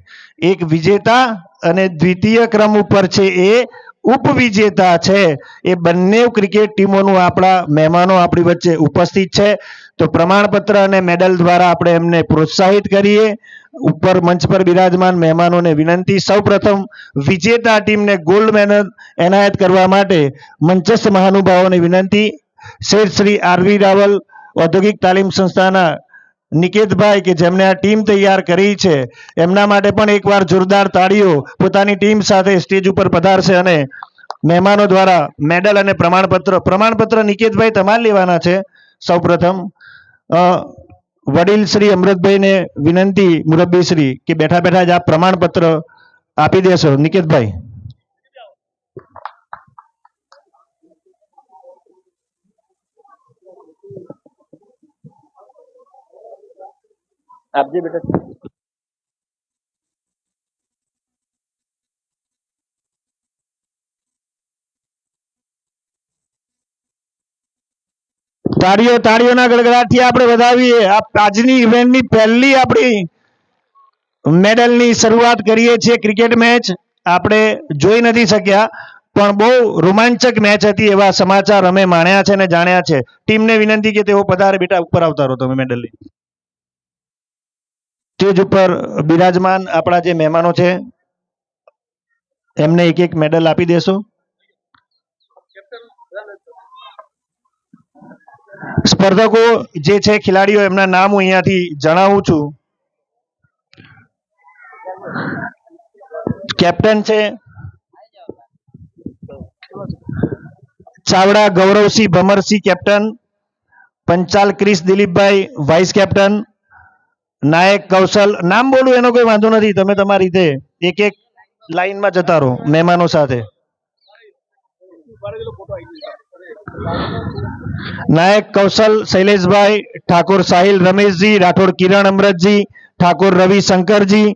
એક વિજેતા અને દ્વિતીય ક્રમ ઉપર છે એ ઉપવિજેતા છે. એ બંને ક્રિકેટ ટીમોનું આપણા મહેમાનો આપણી વચ્ચે ઉપસ્થિત છે. તો પ્રમાણપત્ર અને મેડલ દ્વારા આપણે એમને પ્રોત્સાહિત કરીએ. ઉપર મંચ પર બિરાજમાન મહેમાનોને વિનંતી, સૌપ્રથમ વિજેતા ટીમને ગોલ્ડ મેડલ એનાયત કરવા માટે મંચસ્થ મહાનુભાવોને વિનંતી. શેઠ શ્રી આરવી રાવલ ઔદ્યોગિક તાલીમ સંસ્થાના નિકેતભાઈ કે જેમણે આ ટીમ તૈયાર કરી છે, એમના માટે પણ એકવાર જોરદાર તાળીઓ. પોતાની ટીમ સાથે સ્ટેજ ઉપર પધારશે અને મહેમાનો દ્વારા મેડલ અને પ્રમાણપત્ર નિકેતભાઈ તમારે લેવાના છે. સૌપ્રથમ વડીલ શ્રી અમૃતભાઈને વિનંતી, મુરબ્બી શ્રી, કે બેઠા બેઠા જ આપ પ્રમાણપત્ર આપી દેશો. નિકેતભાઈ. આપજે બેટા. તાળીઓના ગડગડાટથી આપણે વધાવીએ. આજની ઇવેન્ટની પહેલી આપણી મેડલની શરૂઆત કરીએ છીએ. ક્રિકેટ મેચ આપણે જોઈ નથી શક્યા, પણ બહુ રોમાંચક મેચ હતી એવા સમાચાર અમે માણ્યા છે અને જાણ્યા છે. ટીમને વિનંતી કે તેઓ પધારે. બેટા ઉપર આવતા રહો તમે મેડલ લઈ. સ્ટેજ ઉપર બિરાજમાન આપણા જે મહેમાનો છે એમને એક એક મેડલ આપી દેશો. સ્પર્ધકો જે છે ખેલાડીઓ, એમના નામ હું અહીંયાથી જણાવું છું. કેપ્ટન છે ચાવડા ગૌરવસિંહ ભમરસિંહ, કેપ્ટન. પંચાલ ક્રિશ દિલીપભાઈ, વાઇસ કેપ્ટન. નાયક કૌશલ, નામ બોલું એનો કોઈ વાંધો નથી, તમે તમારી રીતે એક એક લાઈનમાં જતા રહો મહેમાનો સાથે. નાયક કૌશલ શૈલેષભાઈ, ઠાકોર સાહિલ રમેશજી, રાઠોડ કિરણ અમૃતજી, ઠાકોર રવિ શંકરજી,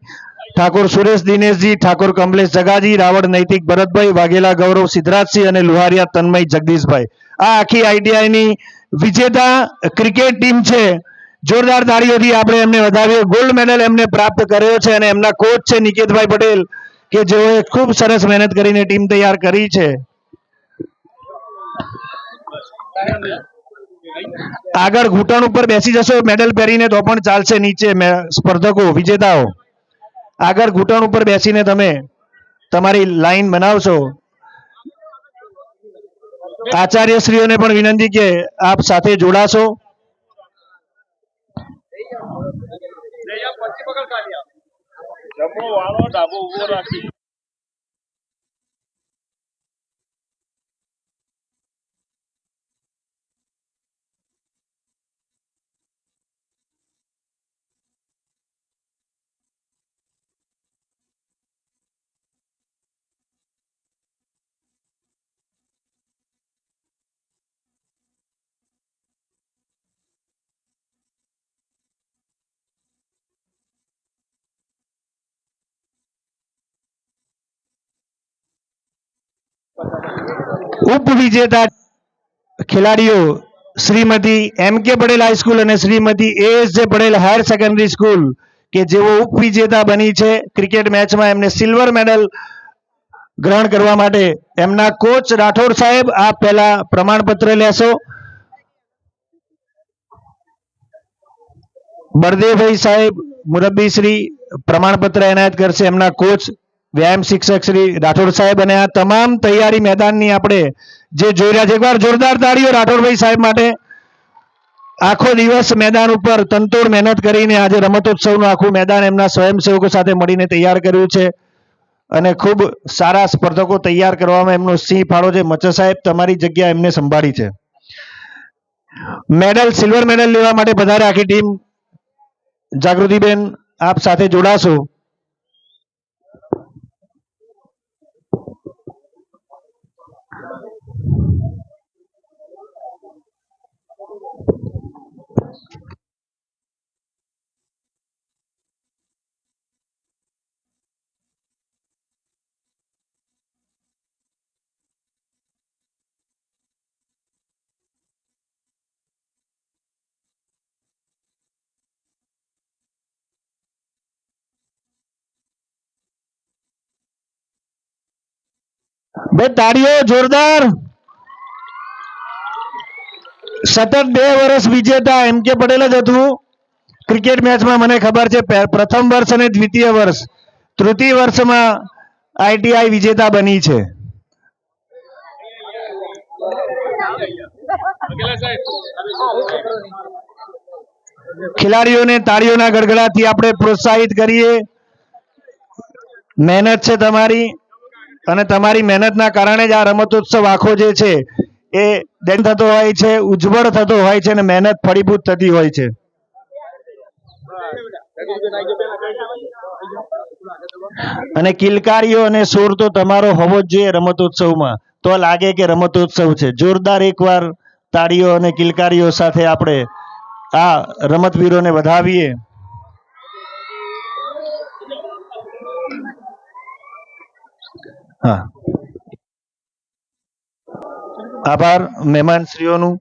ઠાકોર સુરેશ દિનેશજી, ઠાકોર કમલેશ જગાજી, રાવળ નૈતિક ભરતભાઈ, વાઘેલા ગૌરવ સિદ્ધરાજસિંહ અને લુહારિયા તન્મય જગદીશભાઈ. આ આખી આઈટીઆઈની વિજેતા ક્રિકેટ ટીમ છે. જોરદાર તાળીઓથી આપણે એમને વધાવીએ. ગોલ્ડ મેડલ એમને પ્રાપ્ત કર્યો છે અને એમના કોચ છે નિકેતભાઈ પટેલ, કે જેઓએ ખૂબ સરસ મહેનત કરીને ટીમ તૈયાર કરી છે. આગળ ઘૂંટણ ઉપર બેસી જશો મેડલ પહેરીને તો પણ ચાલશે. નીચે સ્પર્ધકો વિજેતાઓ આગળ ઘૂંટણ ઉપર બેસીને તમે તમારી લાઈન બનાવશો. આચાર્યશ્રીઓને પણ વિનંતી કે આપ સાથે જોડાશો. જમણો વાળો ડાબો ઉભો રાખી. ઉપવિજેતા ખેલાડીઓ શ્રીમતી એમ કે પટેલ હાઈસ્કૂલ અને શ્રીમતી એસ જે પટેલ હાયર સેકન્ડરી સ્કૂલ, કે જેઓ ઉપવિજેતા બની છે ક્રિકેટ મેચમાં, એમને સિલ્વર મેડલ ગ્રહણ કરવા માટે એમના કોચ રાઠોડ સાહેબ આપ પહેલા પ્રમાણપત્ર લેશો. બળદેવભાઈ સાહેબ મુરબ્બી શ્રી પ્રમાણપત્ર એનાયત કરશે એમના કોચ વ્યાયામ શિક્ષક શ્રી રાઠોડ સાહેબ. અને આ તમામ તૈયારી મેદાનની આપણે જે જોઈ રહ્યા છે, એકવાર જોરદાર તાળીઓ રાઠોડભાઈ સાહેબ માટે. આખો દિવસ મેદાન ઉપર તનતોડ મહેનત કરીને આજે રમતોત્સવનું આખું મેદાન એમના સ્વયંસેવકો સાથે મળીને તૈયાર કર્યું છે અને ખૂબ સારા સ્પર્ધકો તૈયાર કરવામાં એમનો સિંહ ફાળો છે. મચ્છર સાહેબ, તમારી જગ્યા એમને સંભાળી છે. મેડલ, સિલ્વર મેડલ લેવા માટે પધારે આખી ટીમ. જાગૃતિબેન, આપ સાથે જોડાશો. બે તાળીઓ જોરદાર. સતત 2 વર્ષ વિજેતા એમ કે પટેલ જ હતું ક્રિકેટ મેચમાં, મને ખબર છે. પ્રથમ વર્ષ અને દ્વિતીય વર્ષ, તૃતીય વર્ષમાં આઈટીઆઈ વિજેતા બની છે. ખેલાડીઓને તાળીઓના ગડગડાટથી આપણે પ્રોત્સાહિત કરીએ. મહેનત છે તમારી અને તમારી મહેનતના કારણે જ આ રમતોત્સવ આખો જે છે એ દેન થતો હોય છે, ઉજ્જવળ થતો હોય છે અને મહેનત ફળીભૂત થતી હોય છે. અને કિલકારીઓ અને સૂર તો તમારો હોવો જ જોઈએ રમતોત્સવમાં, તો લાગે કે રમતોત્સવ છે. જોરદાર એકવાર તાળીઓ અને કિલકારીઓ સાથે આપણે આ રમતવીરોને વધાવીએ. હા, આભાર મહેમાનશ્રીઓનું.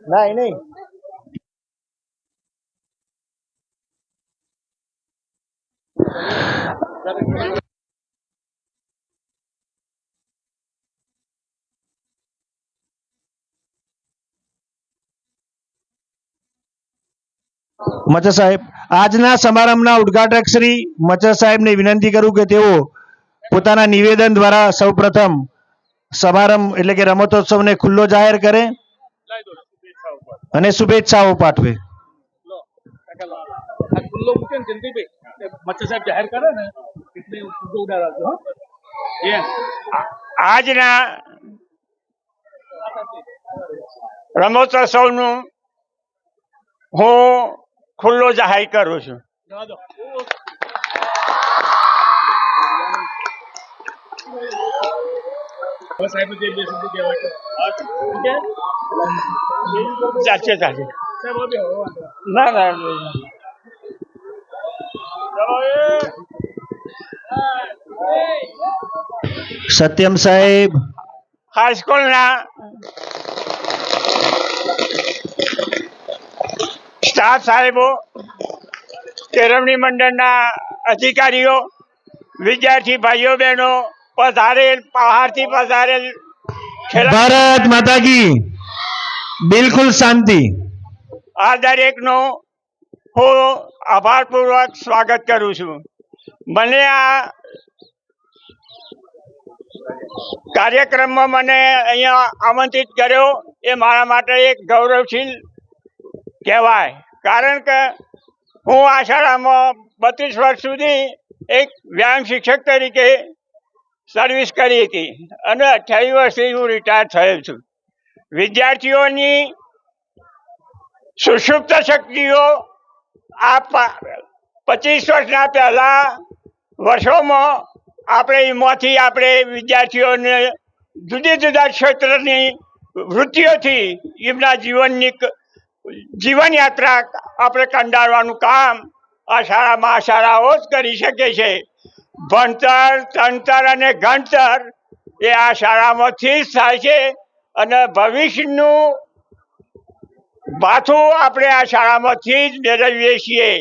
નહીં. મચ્છર સાહેબ, આજના સમારંભના ઉદ્ઘાટક શ્રી મચ્છર સાહેબને વિનંતી કરું કે તેઓ પોતાના નિવેદન દ્વારા સૌપ્રથમ સમારંભ એટલે કે રમતોત્સવને ખુલ્લો જાહેર કરે અને શુભેચ્છાઓ પાઠવે. આજના રમતોત્સવનું હું ખુલ્લો જાહેર કરું છું. ચાલશે. ના. સત્યમ સાહેબ, હાઈસ્કૂલના સ્ટાફ સાહેબો, કેળવણી મંડળના અધિકારીઓ, વિદ્યાર્થી ભાઈઓ બહેનો, પધારેલ બહારથી પધારેલ ભારત માતા કી. બિલકુલ શાંતિ. આ દરેકનો હું આભારપૂર્વક સ્વાગત કરું છું. મને આ કાર્યક્રમમાં મને અહીંયા આમંત્રિત કર્યો એ મારા માટે એક ગૌરવશીલ કહેવાય. કારણ કે હું આ શાળામાં 32 વર્ષ સુધી એક વ્યાયામ શિક્ષક તરીકે સર્વિસ કરી હતી અને 28 વર્ષથી હું રિટાયર થયેલ છું. વિદ્યાર્થીઓની સુષુપ્ત શક્તિઓ આ 25 વર્ષના પહેલા વર્ષોમાં આપણે એમાંથી આપણે વિદ્યાર્થીઓને જુદી જુદા ક્ષેત્રની વૃત્તિઓથી એમના જીવન યાત્રા આપણે કંડારવાનું કામ આ શાળાઓ જ કરી શકે છે. ભણતર, તણતર અને ગણતર એ આ શાળામાંથી જ થાય છે અને ભવિષ્યનું માથું આપણે આ શાળામાંથી જ મેળવીએ છીએ.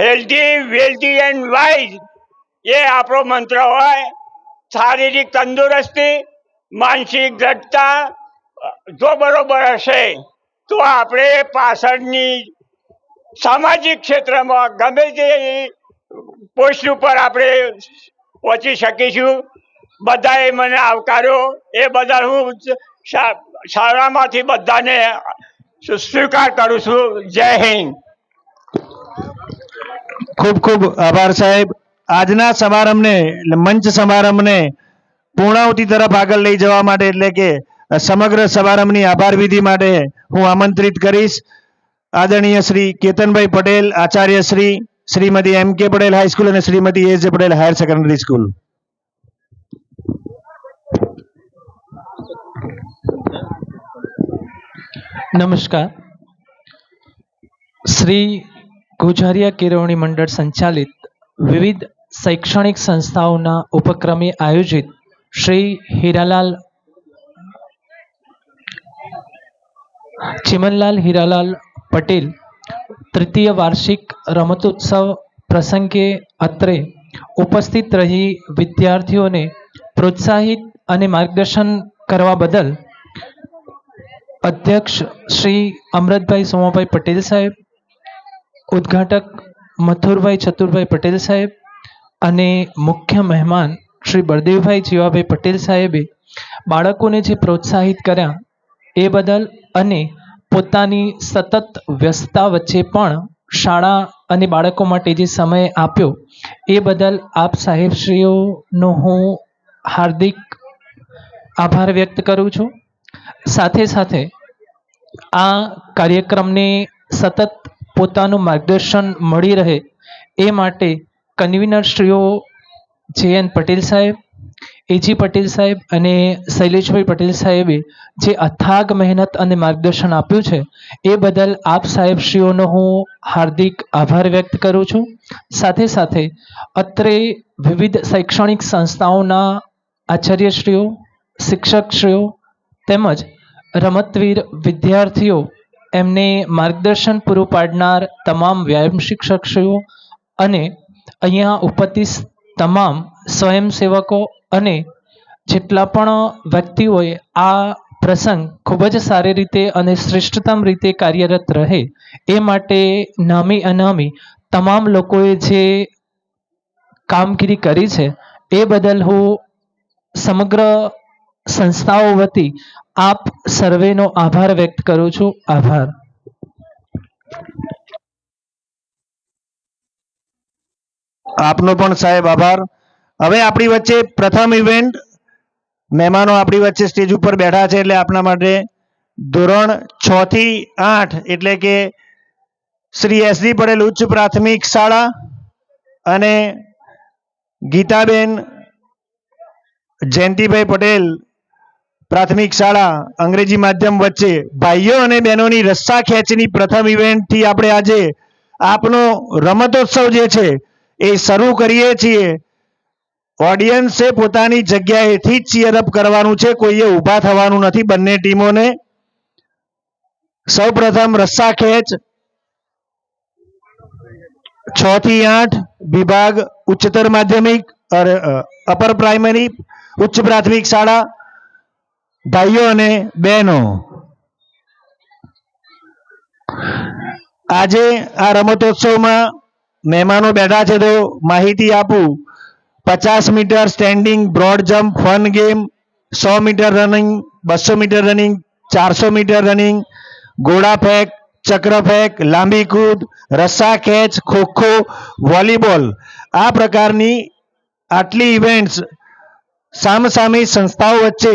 હેલ્ધી, વેલ્ધી એન્ડ વાઇઝ એ આપણો મંત્ર હોય. શારીરિક તંદુરસ્તી, માનસિક દ્રઢતા જો બરોબર હશે તો આપણે પાછળની સામાજિક ક્ષેત્રમાં ગમે તે પોસ્ટ ઉપર આપણે પહોંચી શકીશું. બધાએ મને આવકાર્યો એ બદલ હું શાળામાંથી બધાને સ્વીકાર કરું છું. જય હિન્દ. ખૂબ ખૂબ આભાર સાહેબ. આજના સમારંભને એટલે મંચ સમારંભને પૂર્ણાહુતિ તરફ આગળ લઈ જવા માટે એટલે કે સમગ્ર સમારંભની આભાર વિધિ માટે હું આમંત્રિત કરીશ આદરણીય શ્રી કેતનભાઈ પટેલ, આચાર્ય શ્રી, શ્રીમતી એમ કે પટેલ હાઈસ્કૂલ અને શ્રીમતી એસ જે પટેલ હાયર સેકન્ડરી સ્કૂલ. નમસ્કાર. શ્રી ગુજારિયા કેળવણી મંડળ સંચાલિત વિવિધ શૈક્ષણિક સંસ્થાઓના ઉપક્રમે આયોજિત શ્રી ચિમનલાલ હીરાલાલ પટેલ તૃતીય વાર્ષિક રમતોત્સવ પ્રસંગે અત્રે ઉપસ્થિત રહી વિદ્યાર્થીઓને પ્રોત્સાહિત અને માર્ગદર્શન કરવા બદલ અધ્યક્ષ શ્રી અમૃતભાઈ સોમાભાઈ પટેલ સાહેબ, ઉદ્ઘાટક મથુરભાઈ ચતુરભાઈ પટેલ સાહેબ અને મુખ્ય મહેમાન શ્રી બળદેવભાઈ જીવાભાઈ પટેલ સાહેબે બાળકોને જે પ્રોત્સાહિત કર્યા એ બદલ અને પોતાની સતત વ્યસ્તતા વચ્ચે પણ શાળા અને બાળકો માટે જે સમય આપ્યો એ બદલ આપ સાહેબશ્રીઓનો હું હાર્દિક આભાર વ્યક્ત કરું છું. સાથે સાથે આ કાર્યક્રમને સતત પોતાનું માર્ગદર્શન મળી રહે એ માટે કન્વીનરશ્રીઓ જે.એન. પટેલ સાહેબ, એજી પટેલ સાહેબ અને શૈલેષભાઈ પટેલ સાહેબે જે અથાગ મહેનત અને માર્ગદર્શન આપ્યું છે એ બદલ આપ સાહેબશ્રીઓનો હું હાર્દિક આભાર વ્યક્ત કરું છું. સાથે સાથે અત્રે વિવિધ શૈક્ષણિક સંસ્થાઓના આચાર્યશ્રીઓ, શિક્ષકશ્રીઓ તેમજ રમતવીર વિદ્યાર્થીઓ એમને માર્ગદર્શન પૂરું પાડનાર તમામ વ્યાયામ શિક્ષકશ્રીઓ અને અહીંયા ઉપસ્થિત તમામ સ્વયંસેવકો અને જેટલા પણ વ્યક્તિઓએ આ પ્રસંગ ખૂબ જ સારી રીતે અને શ્રેષ્ઠતમ રીતે કાર્યરત રહે એ માટે નામી અનામી તમામ લોકોએ જે કામગીરી કરી છે એ બદલ હું સમગ્ર સંસ્થાઓ વતી આપ સર્વેનો આભાર વ્યક્ત કરું છું. આભાર. આપનો પણ સાહેબ આભાર. હવે આપણી વચ્ચે પ્રથમ ઇવેન્ટ મહેમાનો આપણી વચ્ચે સ્ટેજ ઉપર બેઠા છે એટલે આપણા માટે ધોરણ 6 થી 8 એટલે કે શ્રી એસડી પટેલ ઉચ્ચ પ્રાથમિક શાળા અને ગીતાબેન જયંતિભાઈ પટેલ પ્રાથમિક શાળા અંગ્રેજી માધ્યમ વચ્ચે ભાઈઓ અને બહેનોની રસ્સા ખેંચની પ્રથમ ઇવેન્ટથી આપણે આજે આપનો રમતોત્સવ જે છે એ શરૂ કરીએ છીએ. ઓડિયન્સે પોતાની જગ્યાએથી જ ચીયરઅપ કરવાનું છે, કોઈએ ઊભા થવાનું નથી. બંને ટીમોને સૌ પ્રથમ રસ્સા ખેંચ 6 થી 8 વિભાગ ઉચ્ચતર માધ્યમિક અપર પ્રાઇમરી ઉચ્ચ પ્રાથમિક શાળા ભાઈઓ અને બહેનો, આજે આ રમતોત્સવમાં મહેમાનો બેઠા છે તો માહિતી આપું. 50 metre standing broad jump fun game, 100 metre running, 200 metre running, 400 metre running, ગોળા ફેંક, ચક્ર ફેંક, લાંબી કૂદ, રસ્સા ખેંચ, ખોખો, વોલીબોલ આ પ્રકારની આટલી ઇવેન્ટ્સ સામસામી સંસ્થાઓ વચ્ચે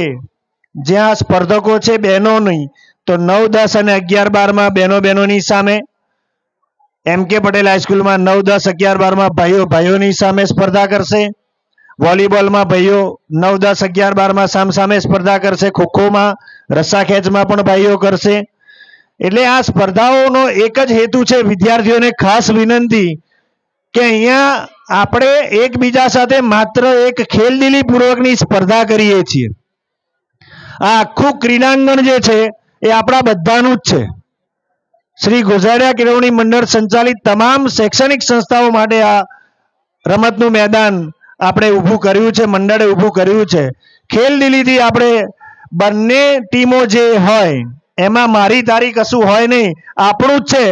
જ્યાં સ્પર્ધકો છે બહેનોની તો 9, 10 અને 11, 12માં બહેનોની સામે, એમ કે પટેલ હાઈસ્કૂલમાં 9, 10, 11, 12માં ભાઈઓની સામે સ્પર્ધા કરશે. વોલીબોલમાં ભાઈઓ 9, 10, 11, 12માં સામસામે સ્પર્ધા કરશે. ખોખોમાં, રસ્સા ખેંચમાં પણ ભાઈઓ કરશે. એટલે આ સ્પર્ધાઓનો એક જ હેતુ છે. વિદ્યાર્થીઓને ખાસ વિનંતી કે અહીંયા આપણે એકબીજા સાથે માત્ર એક ખેલદિલી પૂર્વકની સ્પર્ધા કરીએ છીએ. આ આખું ક્રીડાંગણ જે છે એ આપણા બધાનું જ છે. શ્રી ગુજારિયા કેળવણી મંડળ સંચાલિત તમામ શૈક્ષણિક સંસ્થાઓ માટે આ રમતનું મેદાન આપણે ઊભું કર્યું છે, મંડળે ઊભું કર્યું છે. ખેલદિલીથી આપણે બંને ટીમો જે હોય એમાં મારી તારી કશું હોય નહીં, આપણું જ છે.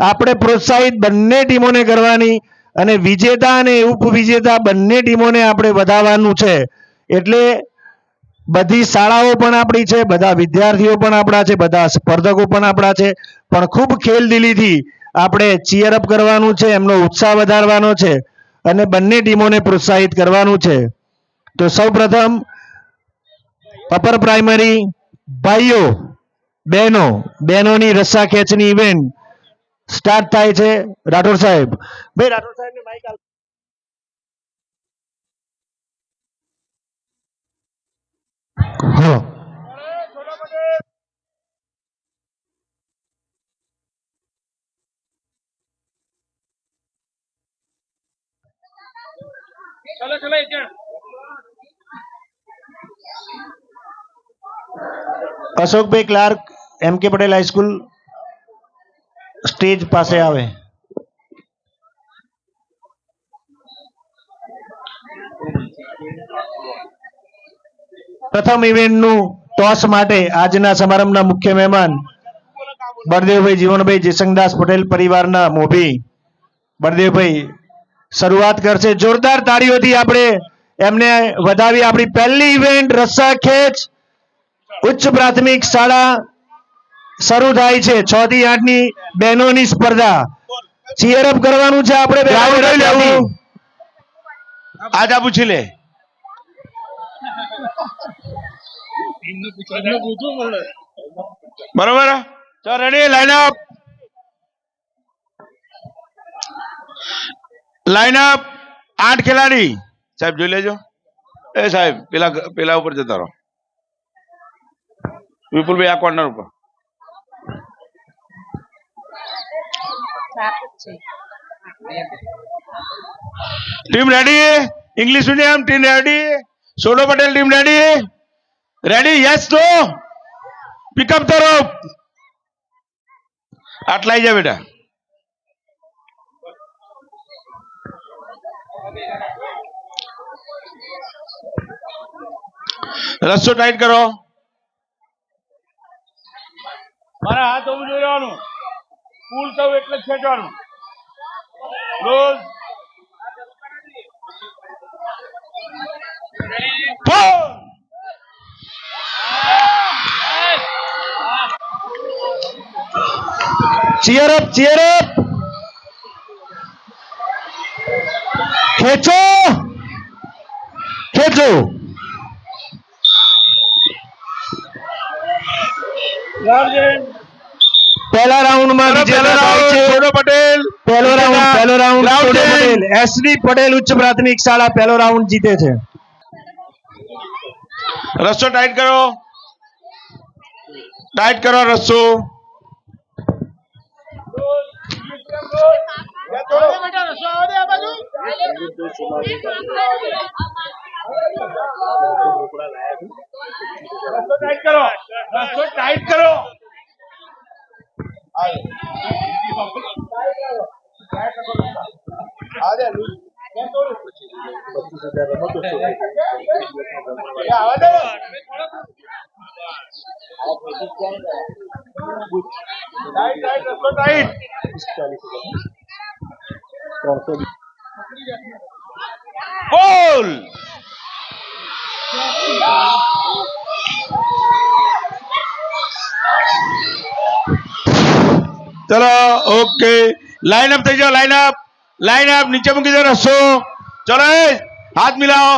આપણે પ્રોત્સાહિત બંને ટીમોને કરવાની અને વિજેતા અને ઉપવિજેતા બંને ટીમોને આપણે વધારવાનું છે. એટલે બધી શાળાઓ પણ આપણી છે, બધા વિદ્યાર્થીઓ પણ આપણા છે, બધા સ્પર્ધકો પણ આપણા છે, પણ ખૂબ ખેલદિલીથી આપણે ચીયરઅપ કરવાનું છે, એમનો ઉત્સાહ વધારવાનો છે અને બંને ટીમોને પ્રોત્સાહિત કરવાનું છે. તો સૌપ્રથમ અપર પ્રાઇમરી ભાઈઓ બહેનોની રસ્સા ખેંચની ઇવેન્ટ સ્ટાર્ટ થાય છે. રાઠોડ સાહેબ, ભાઈ રાઠોડ સાહેબને માઈક આપો. હા, અશોકભાઈ ક્લાર્ક, એમ કે પટેલ હાઈસ્કૂલ, સ્ટેજ પાસે આવે. પ્રથમ ઇવેન્ટનું ટોસ માટે આજના સમારંભના મુખ્ય મહેમાન બળદેવભાઈ જીવણભાઈ જેસંગદાસ પટેલ પરિવારના મોભી બળદેવભાઈ શરૂઆત કરશે. જોરદાર તાળીઓથી આપણે એમને વધાવી. આપણી પહેલી ઇવેન્ટ રસ્સા ખેંચ ઉચ્ચ પ્રાથમિક શાળા શરૂ થાય છે. 6 થી 8 ની બહેનોની સ્પર્ધા. ચીયરઅપ કરવાનું છે આપણે. આજા પૂછી લે. બરોબર, તો રેડી, લાઈનઅપ 8 ખેલાડી. સાહેબ જોઈ લેજો. એ સાહેબ પેલા ઉપર જતા રહો. વિપુલભાઈ આ કોર્નર ઉપર. Team ready? English medium team ready? સોડો Patel team ready? Ready? Yes no? Pick up the rope. આટલા આવી જા બેટા. રસ્તો ટાઈટ કરો. મારા હાથ ઊભું જોઈ લેવાનું. પુલ થવું એટલે જ ખેંચવાનું. ક્લોઝ. Cheer up, cheer up. ખેંચો, ખેંચો. પહેલા રાઉન્ડમાં વિજેતા થાય છે સોડો પટેલ. પહેલો રાઉન્ડ સોડો પટેલ. એસડી પટેલ ઉચ્ચ પ્રાથમિક શાળા પહેલો રાઉન્ડ જીતે છે. રસ્તો ટાઈટ કરો. ટાઈટ કરો રસ્તો. ટાઈટ કરો. રસ્તો ટાઈટ કરો. બોલ. ચલો ઓકે, લાઈન અપ થઈ જાઓ. લાઈન અપ નીચે મૂકી દો રસ્તો. ચલો હાથ મિલાવો,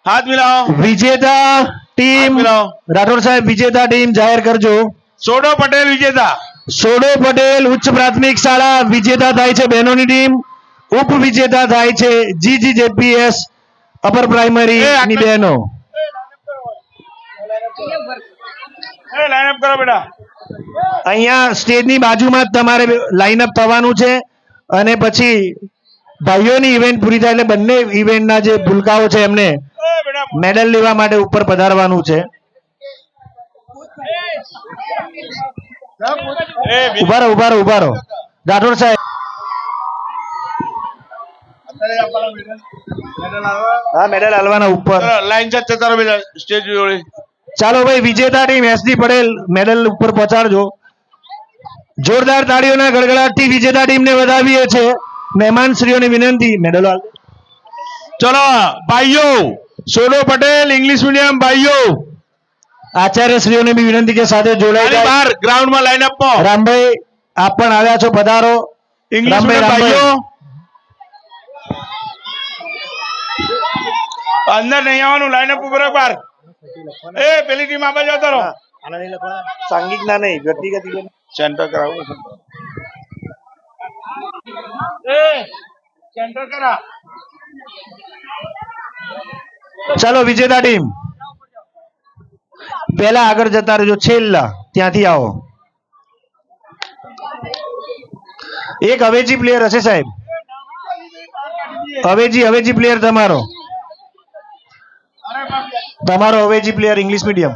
હાથ મિલાવો. વિજેતા ટીમ રાઠોડ સાહેબ, વિજેતા ટીમ જાહેર કરજો. સોડો પટેલ વિજેતા. સોડો પટેલ ઉચ્ચ પ્રાથમિક શાળા વિજેતા થાય છે બહેનોની ટીમ. ઉપ વિજેતા થાય છે GGJPS અપર પ્રાઇમરી ની બહેનો. લાઈન અપ કરો બેટા. અહીંયા સ્ટેજની બાજુમાં જ તમારે લાઇનઅપ થવાનું છે અને પછી ભાઈઓની ઇવેન્ટ પૂરી થાય એટલે બંને ઇવેન્ટના જે ભૂલકાઓ છે એમને મેડલ લેવા માટે ઉપર પધારવાનું છે. ઉભા રહો રાઠોડ સાહેબ. હા, મેડલ હાલવાના ઉપર. લાઈન સાથે જતા રહો બેટા સ્ટેજ જોડે. ચાલો ભાઈ, વિજેતા ટીમ SD પટેલ મેડલ ઉપર પહોંચાડજો. જોરદાર તાળીઓના ગડગડાટથી વિજેતા ટીમને વધાવીએ છે. મહેમાનશ્રીઓને વિનંતી, મેડલ હાલ. ચલો ભાઈઓ, સોનો પટેલ ઇંગ્લિશ મીડિયમ ભાઈઓ આચાર્યશ્રીઓને બી વિનંતી કે સાથે જોડાઈ ખાલી જાય. બહાર ગ્રાઉન્ડમાં લાઈન અપમાં રામભાઈ આપ પણ આવ્યા છો, પધારો. ઇંગ્લિશ રામભાઈ, મીડિયમ ભાઈઓ રામભાઈ. અંદર નહીં આવવાનું, લાઈન અપ ઉપર બહાર. એ પેલી ટીમ આ બાજુ આવતા રહો. સાંઘિક ના નહીં, વ્યક્તિગત સેન્ટર કરાવું એ સેન્ટર કરા. ચાલો વિજેતા ટીમ પહેલા આગળ જતા રહેજો, છેલ્લા ત્યાંથી આવો. એક અવેજી પ્લેયર હશે સાહેબ, અવેજી પ્લેયર તમારો અવેજી પ્લેયર ઇંગ્લિશ મીડિયમ.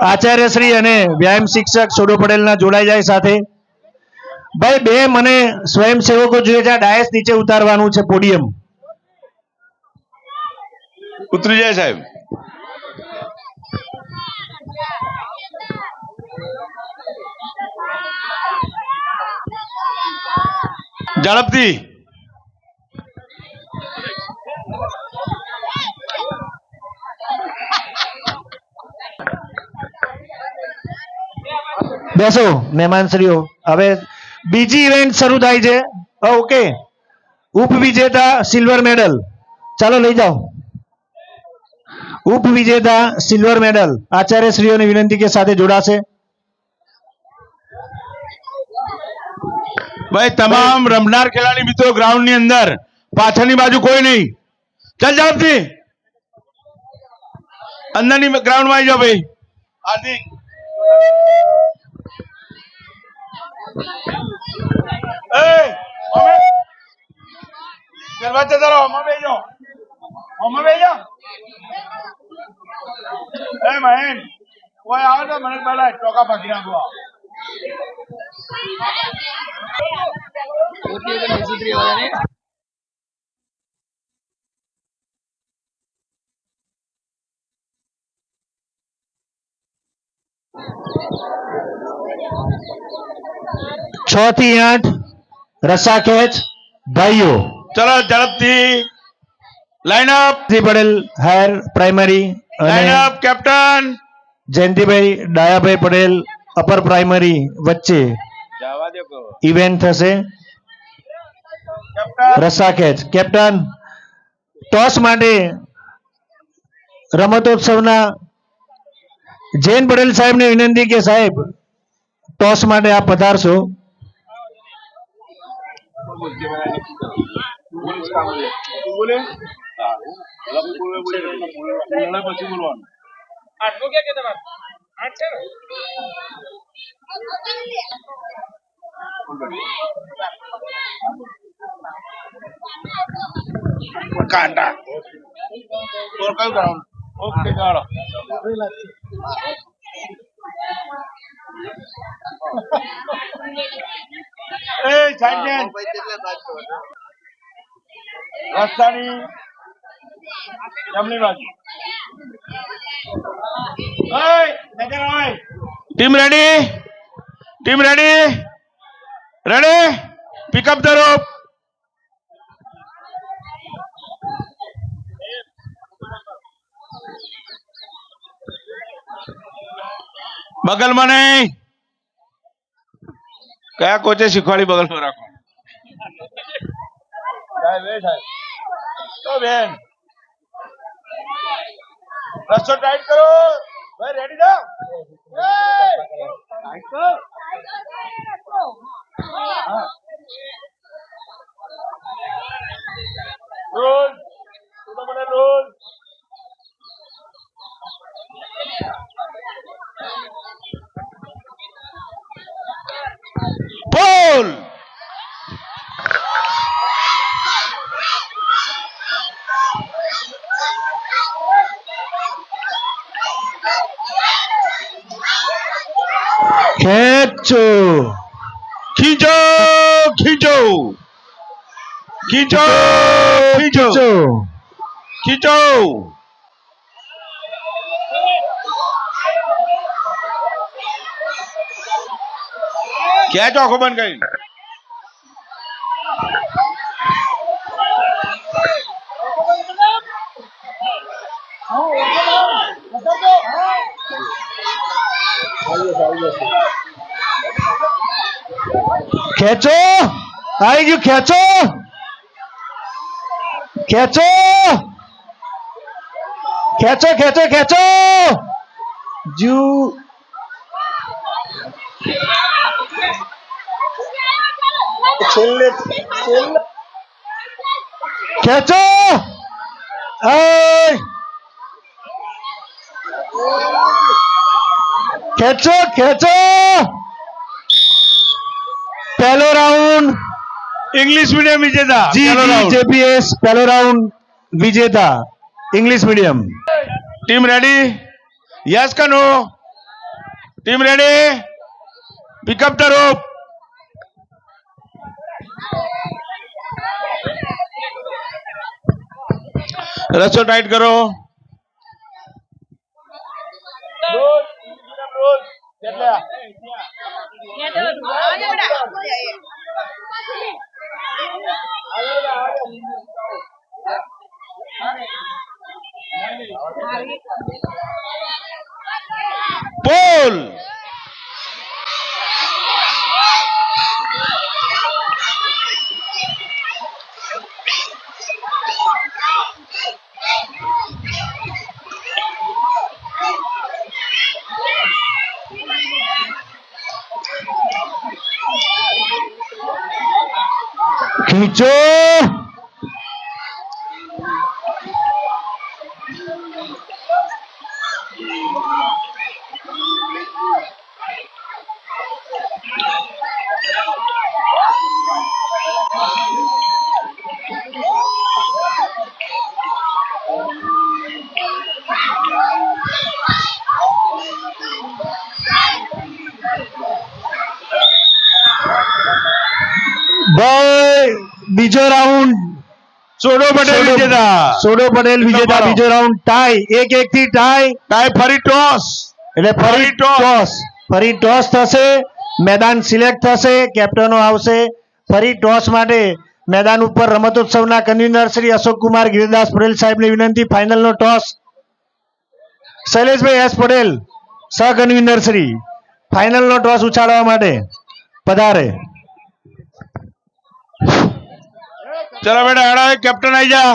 આચાર્યશ્રી અને વ્યાયામ શિક્ષક સોડો પટેલના જોડાઈ જાય સાથે. ભાઈ બે મને સ્વયંસેવકો જોઈએ છે, આ ડાયસ નીચે ઉતારવાનું છે, પોડિયમ. ઉતરી જાય સાહેબ. ઝડપથી બેસો મહેમાનશ્રીઓ. હવે બીજી ઇવેન્ટ શરૂ થાય છે. ઓકે, ઉપવિજેતા સિલ્વર મેડલ, ચાલો લઈ જાઓ. ઉપવિજેતા સિલ્વર મેડલ આચાર્યશ્રીઓની વિનંતી કે સાથે જોડાશે. ભાઈ તમામ રમનાર ખેલાડી મિત્રો ગ્રાઉન્ડ ની અંદર, પાછળની બાજુ કોઈ નહીં. ચાલ ઝડપથી અંદરની ગ્રાઉન્ડ માં આવી જાઓ ભાઈ. હાર્દિક મને પેલા ચોકા ભાગી નાખવા. છ થી 8 રસ્સા ખેંચ ભાઈઓ. ચલો ઝડપથી line up. Patel higher primary line અને up captain. Jayantibhai Dayabhai Patel upper primary વચ્ચે ઇવેન્ટ થશે. રસ્સા ખેંચ કેપ્ટન. ટોસ માટે રમતોત્સવના જૈન પટેલ સાહેબને વિનંતી કે સાહેબ ટોસ માટે આપ પધારશો. કાંટા કયું ગ્રાઉન્ડ? ઓકે ચાલો. એ સાઈડ રસ્તાની જમણી બાજુ. Team ready, team ready, ready, pick up the rope. બગલમાં નહીં. કયા કોચે શીખવાડી બગલમાં રાખો? તો બેન રસ્તો ટાઈટ કરો ભાઈ. રેડી ના રોલ રોલ. બોલ. ખેંચો ખીચો ખીચો ખીચો ખીચો ખીચો. ખેંચો આંખો બંધ કરી. ખેંચો, આવી ગયું, ખેંચો, ખેંચો, ખેંચો, ખેંચો, ખેંચો, જુ ખેંચો, ay, ખેંચો, ખેંચો, પહેલો રાઉન્ડ ઇંગ્લિશ મીડિયમ વિજેતા. પહેલો round. જીપીએસ પહેલો રાઉન્ડ વિજેતા English medium. Team ready? Yes કે no? Team ready? Pick up the rope. રસ્સો ટાઈટ કરો. પોલ. ખીચો, ભાઈ બીજો રાઉન્ડ સોડો પટેલ વિજેતા. સોડો પટેલ વિજેતા. નંબરો. બીજો રાઉન્ડ ટાઈ, 1-1 થી ટાઈ. ટાઈ ફરી ટોસ. એટલે ફરી ટોસ, ફરી ટોસ થશે, મેદાન સિલેક્ટ થશે, કેપ્ટનો આવશે. ફરી ટોસ માટે મેદાન ઉપર રમતોત્સવના કન્વીનર શ્રી અશોકકુમાર ગિરિદાસ પટેલ સાહેબની વિનંતી. ફાઇનલનો ટોસ શૈલેષભાઈ એસ પટેલ સહ કન્વીનર શ્રી ફાઇનલનો ટોસ ઉછાળવા માટે પધારે. ચલો બેટા હેડા, કેપ્ટન આવી જા.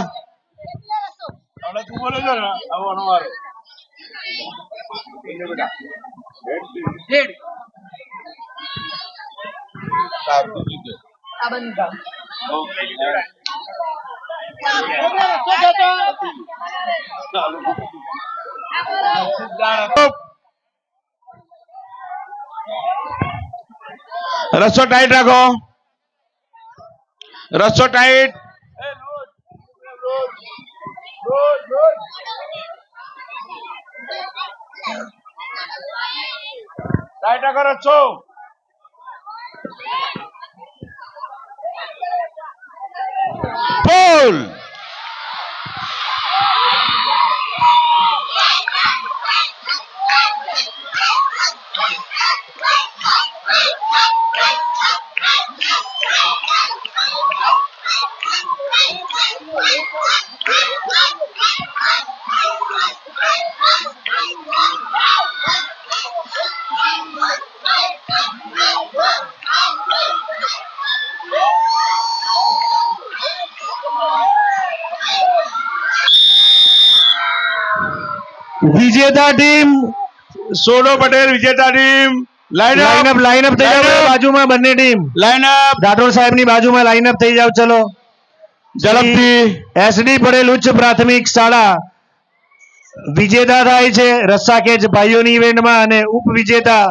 રસ્સો ટાઈટ રાખો. રસ્સો ટાઈટ. ટાઈટ રાખો રસ્સો. પોલ. વિજેતા ટીમ સોડો પટેલ વિજેતા ટીમ. લાઈનઅપ લાઈનઅપ થઈ જાવ બાજુમાં, બંને ટીમ લાઈનઅપ રાઠોડ સાહેબની બાજુમાં લાઈનઅપ થઈ જાવ. ચલો ઝડપથી. એસડી પટેલ ઉચ્ચ પ્રાથમિક શાળા વિજેતા થાય છે રસ્સા ખેંચ ભાઈઓની ઇવેન્ટમાં, અને ઉપવિજેતા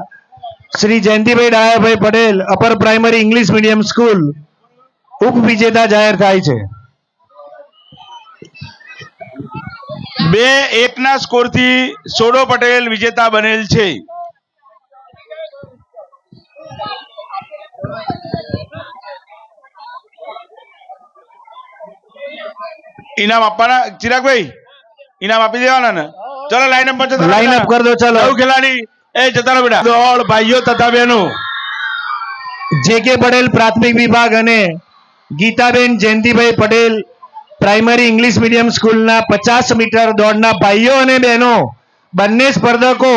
Shri Jayantibhai Dayabhai Patel upper primary English medium school ઉપવિજેતા જાહેર થાય છે. 2-1 ના સ્કોરથી સોડો પટેલ વિજેતા બનેલ છે. ઇનામ આપવાના ચિરાગભાઈ? ઇનામ આપી દેવાના ને? ચલો લાઈન પર જતા લાઈન અપ કર દો. ચલો નવ ખેલાડી એ જતા રહો બેટા. દોડ ભાઈઓ તથા બહેનો, જે કે પટેલ પ્રાથમિક વિભાગ અને Gitaben Jayantibhai Patel primary English medium સ્કૂલના 50 મીટર દોડના ભાઈઓ અને બહેનો બંને સ્પર્ધકો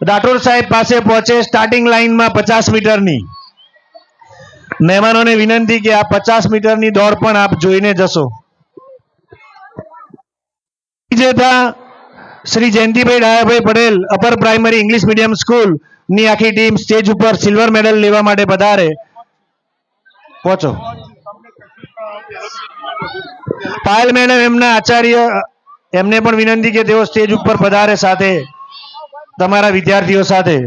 રાઠોડ સાહેબ પાસે પહોંચે સ્ટાર્ટિંગ લાઇનમાં 50 મીટરની. મહેમાનોને વિનંતી કે આ 50 મીટરની દોડ પણ આપ જોઈને જશો. વિજેતા Shri Jayantibhai Dayabhai Patel upper primary English medium school ની આખી ટીમ સ્ટેજ ઉપર સિલ્વર મેડલ લેવા માટે પધારે. પહોંચો. પાયલ મેડમ એમના આચાર્ય એમને પણ વિનંતી કે તેઓ સ્ટેજ ઉપર પધારે સાથે તમારા વિદ્યાર્થીઓ સાથે.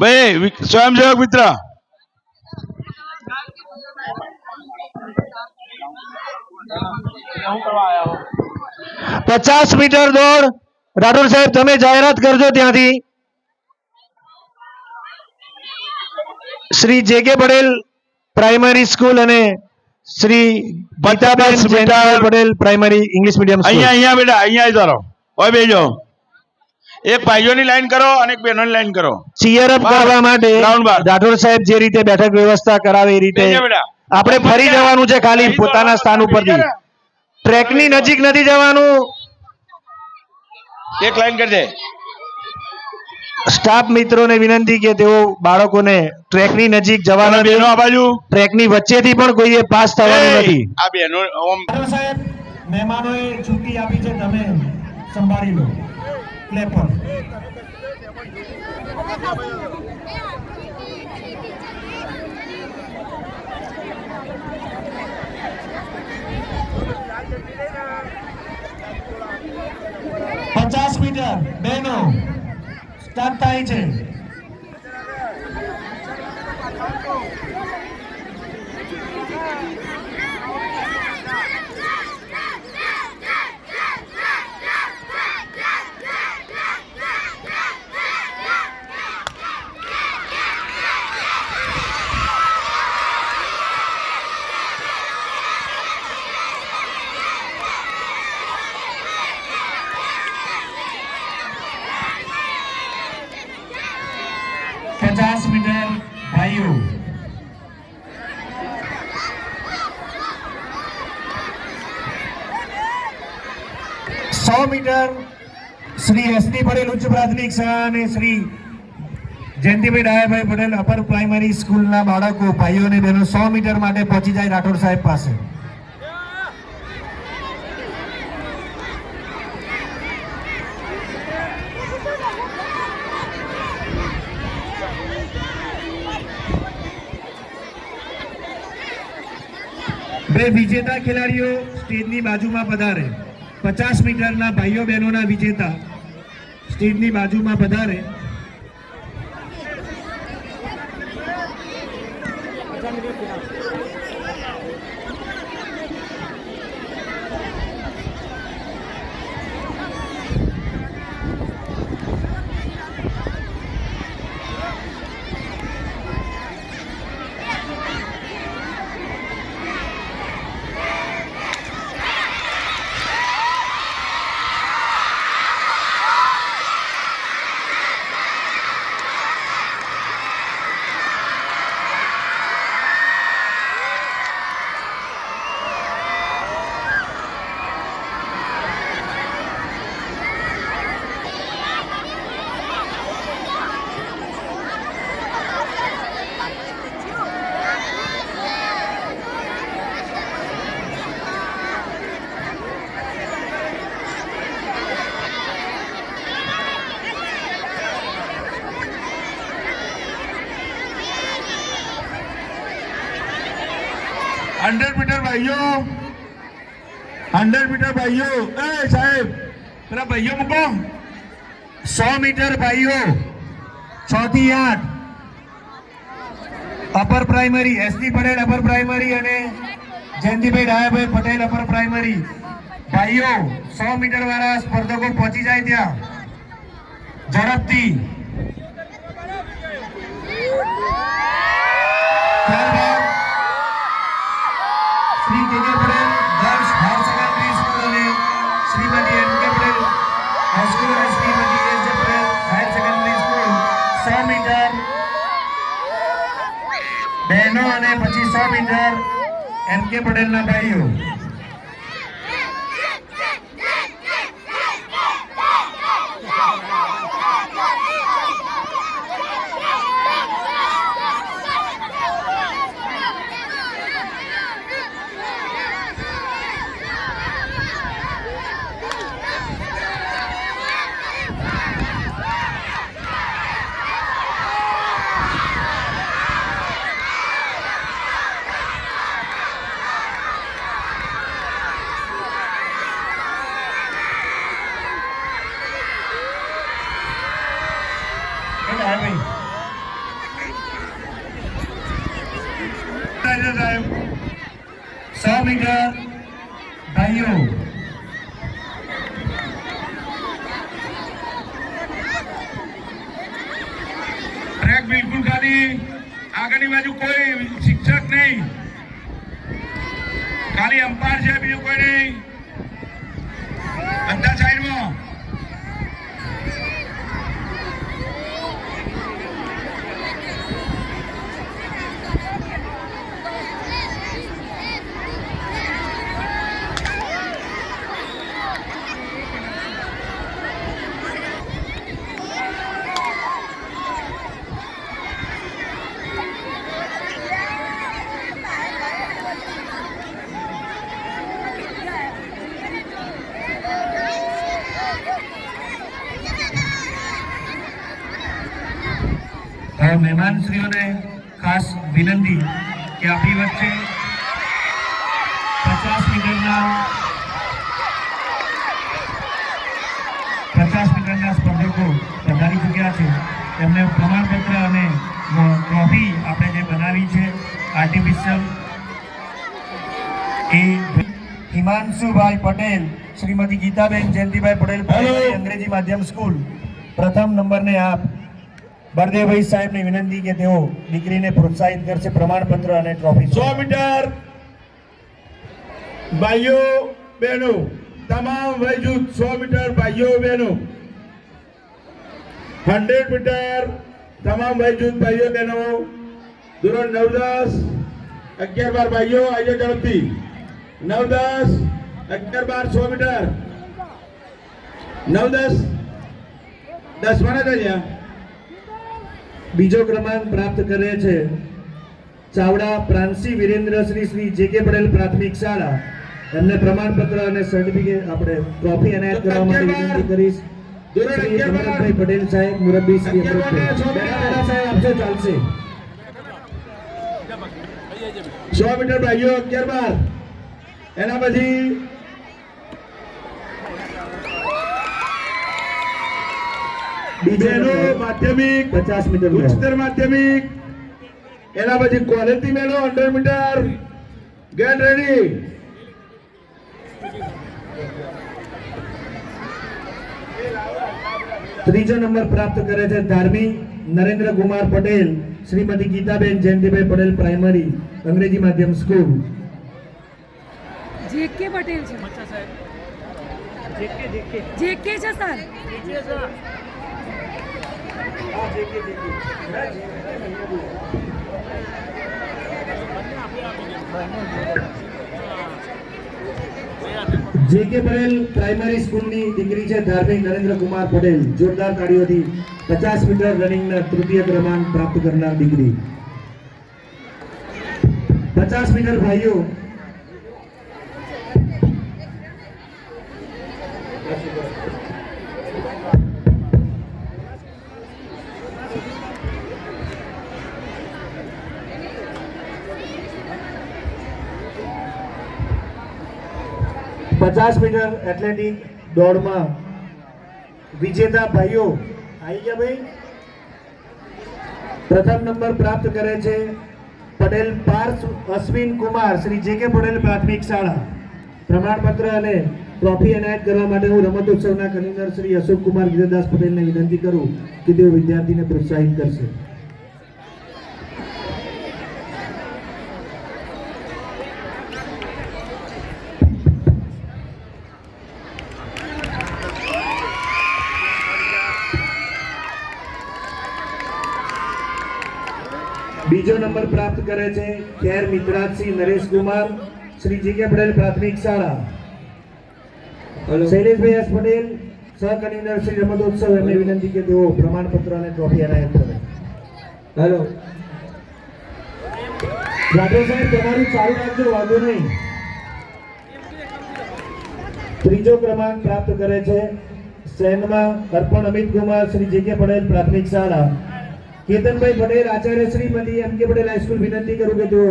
ભાઈ સ્વયંસેવક મિત્ર, પચાસ મીટર દોડ રાઠોડ સાહેબ તમે જાહેરાત કરજો ત્યાંથી. શ્રી જે કે પટેલ પ્રાઇમરી સ્કૂલ અને Shri Gitaben Jayantibhai Patel primary English medium school. અહીંયા બેટા, અહીંયા આવી જાઓ. ઓય બેજો. એક ભાઈઓની લાઈન કરો અને એક બહેનોની લાઈન કરો. ચીયર અપ કરવા માટે Round બાર. રાઠોડ સાહેબ જે રીતે બેઠક વ્યવસ્થા કરાવે એ રીતે બેજો બેટા. આપણે ફરી જવાનું છે ખાલી પોતાના સ્થાન ઉપરથી. ટ્રેકની નજીક નથી જવાનું. એક લાઈન કરી દે. સ્ટાફ મિત્રોને વિનંતી કે તેઓ બાળકોને ટ્રેકની નજીક જવા ન દે. બહેનો આ બાજુ. ટ્રેકની વચ્ચેથી પણ કોઈએ પાસ થવાનું નથી. આ બહેનો ઓમ સાહેબ મહેમાનોએ છુટ્ટી આપી છે, તમે સંભાળી લો. ક્લેપર. પચાસ મીટર બહેનો સ્ટાર્ટ થાય છે. पचास मीटर भाइयों. सौ मीटर श्री एसडी पटेल उच्च प्राथमिक शाळा અને શ્રી જયંતિભાઈ ડાયાભાઈ પટેલ અપર પ્રાઇમરી સ્કૂલના બાળકો ભાઈઓ અને બહેનો 100 મીટર માટે પહોંચી જાય રાઠોડ સાહેબ પાસે. બે વિજેતા ખેલાડીઓ સ્ટેજની બાજુમાં પધારે. 50 મીટરના ભાઈઓ બહેનોના વિજેતા સ્ટેજની બાજુમાં પધારે. हंड्रेड मीटर भाइयों, 100 मीटर भाइयों, ए साहेब પેલા ભાઈઓ મૂકો. 100 મીટર ભાઈઓ 6 થી 8 upper primary SD Patel upper primary અને જયંતિભાઈ ડાયાભાઈ પટેલ અપર પ્રાઇમરી ભાઈઓ 100 મીટર વાળા સ્પર્ધકો પહોંચી જાય ત્યાં ઝડપથી. ત્યારબાદ શ્રી કે કે Patel girls higher secondary school અને શ્રી એમ કે પટેલના ભાઈઓ. સાહેબ 100 મીટર ભાઈઓ. ટ્રેક બિલકુલ ખાલી, આગળની બાજુ કોઈ શિક્ષક નહીં, ખાલી અમ્પાયર છે, બીજું કોઈ નહીં. બધા સાઈડમાં. મહેમાનશ્રીઓને ખાસ વિનંતી કે આપણી વચ્ચે 50 મીટરના સ્પર્ધકો પધારી ચૂક્યા છે. તેમને પ્રમાણપત્ર અને ટ્રોફી આપણે જે બનાવી છે આર્ટિફિશિયલ એ હિમાંશુભાઈ પટેલ, શ્રીમતી ગીતાબેન જયંતિભાઈ પટેલ, અંગ્રેજી માધ્યમ સ્કૂલ, પ્રથમ નંબરને આપ બળદેવભાઈ સાહેબની વિનંતી કે તેઓ દીકરીને પ્રોત્સાહિત કરશે પ્રમાણપત્ર અને ટ્રોફી. 100 મીટર ભાઈઓ બહેનો, તમામ વય જૂથ 100 મીટર ભાઈઓ બહેનો. 100 મીટર તમામ વય જૂથ ભાઈઓ બહેનો. ધોરણ 9 10 11 12 ભાઈઓ આજો ઝડપથી. 9 10 11 12 100 મીટર. 9 10 10 માં જ બીજો ક્રમાંક પ્રાપ્ત કરે છે ચાવડા પ્રાંસી વિરેન્દ્રશ્રી, શ્રી જે કે પટેલ પ્રાથમિક શાળા. એમને પ્રમાણપત્ર અને સર્ટિફિકેટ આપણે ટ્રોફી એનાયત કરવા માટે વિનંતી કરીશ. શ્રી અમરતભાઈ પટેલ સાહેબ, મુરબ્બી શ્રી અમરતભાઈ સાહેબ આપશે ચાલશે. 100 મીટર ભાઈઓ 11 12. એના પછી બહેનો માધ્યમિક 50 મીટર ઉચ્ચતર માધ્યમિક. એના પછી ક્વોલિટી મેળો 100 મીટર. Gate ready. ત્રીજો નંબર પ્રાપ્ત કરે છે ધાર્મી નરેન્દ્ર કુમાર પટેલ, શ્રીમતી ગીતાબેન જયંતિભાઈ પટેલ પ્રાઇમરી અંગ્રેજી માધ્યમ સ્કૂલ. જેકે પટેલ છે જેકે છે સર. જે કે પટેલ પ્રાઇમરી સ્કૂલની દીકરી છે ધાર્મિક નરેન્દ્ર કુમાર પટેલ. જોરદાર તાળીઓથી 50 મીટર રનિંગના તૃતીય ક્રમાંક પ્રાપ્ત કરનાર દીકરી. 50 મીટર ભાઈઓ. પચાસ મીટર એથ્લેટિક દોડમાં વિજેતા ભાઈઓ આવી ગયા ભાઈ. પ્રથમ નંબર પ્રાપ્ત કરે છે પટેલ પાર્થ અશ્વિન કુમાર, શ્રી જે કે પટેલ પ્રાથમિક શાળા. પ્રમાણપત્ર અને ટ્રોફી એનાયત કરવા માટે હું રમતોત્સવના કન્વીનર શ્રી અશોક કુમાર ગિરદાસ પટેલને વિનંતી કરું કે તેઓ વિદ્યાર્થીને પ્રોત્સાહિત કરશે. બીજો નંબર પ્રાપ્ત કરે છે ખેર મિત્રાજસિંહ નરેશકુમાર, શ્રી જીકે પટેલ પ્રાથમિક શાળા. શૈલેષભાઈ એસ પટેલ સહકન્વીનર શ્રી રમતોત્સવ, એમને વિનંતી કે તેઓ પ્રમાણપત્ર અને ટ્રોફી એનાયત કરે. હેલો રાઠોડ સાહેબ, તમારું ચાલુ રાખજો, વાંધો નહીં. ત્રીજો ક્રમાંક પ્રાપ્ત કરે છે સેનમાં અર્પણ અમિત કુમાર, શ્રી જેકે પટેલ પ્રાથમિક શાળા. કેતનભાઈ પટેલ આચાર્ય શ્રીમતી એમ કે પટેલ હાઈસ્કૂલ, વિનંતી કરું કે તેઓ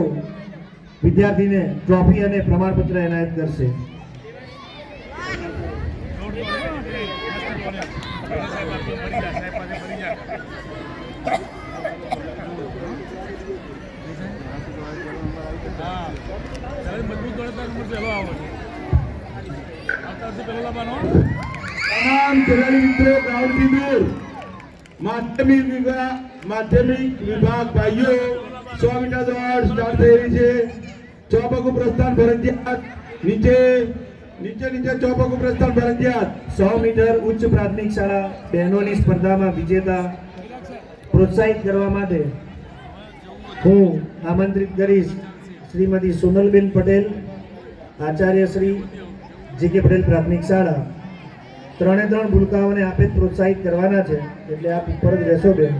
વિદ્યાર્થીને ટ્રોફી અને પ્રમાણપત્ર એનાયત કરશે. તમામ ખેલાડી મિત્રો ગ્રાઉન્ડથી દૂર. માધ્યમિક વિભાગ ભાઈઓ 100 મીટર દોડ સ્ટાર્ટ થઈ રહી છે. ચોપગુ પ્રસ્થાન ફરજિયાત. નીચે ચોપગુ પ્રસ્થાન ફરજિયાત. 100 મીટર ઉચ્ચ પ્રાથમિક શાળા બહેનોની સ્પર્ધામાં વિજેતા પ્રોત્સાહિત કરવા માટે હું આમંત્રિત કરીશ શ્રીમતી સોનલબેન પટેલ, આચાર્ય શ્રી જીકે પટેલ પ્રાથમિક શાળા. 3 ભૂલકાઓને આપે જ પ્રોત્સાહિત કરવાના છે, એટલે આપ ઉપર જ રહેશો બેન.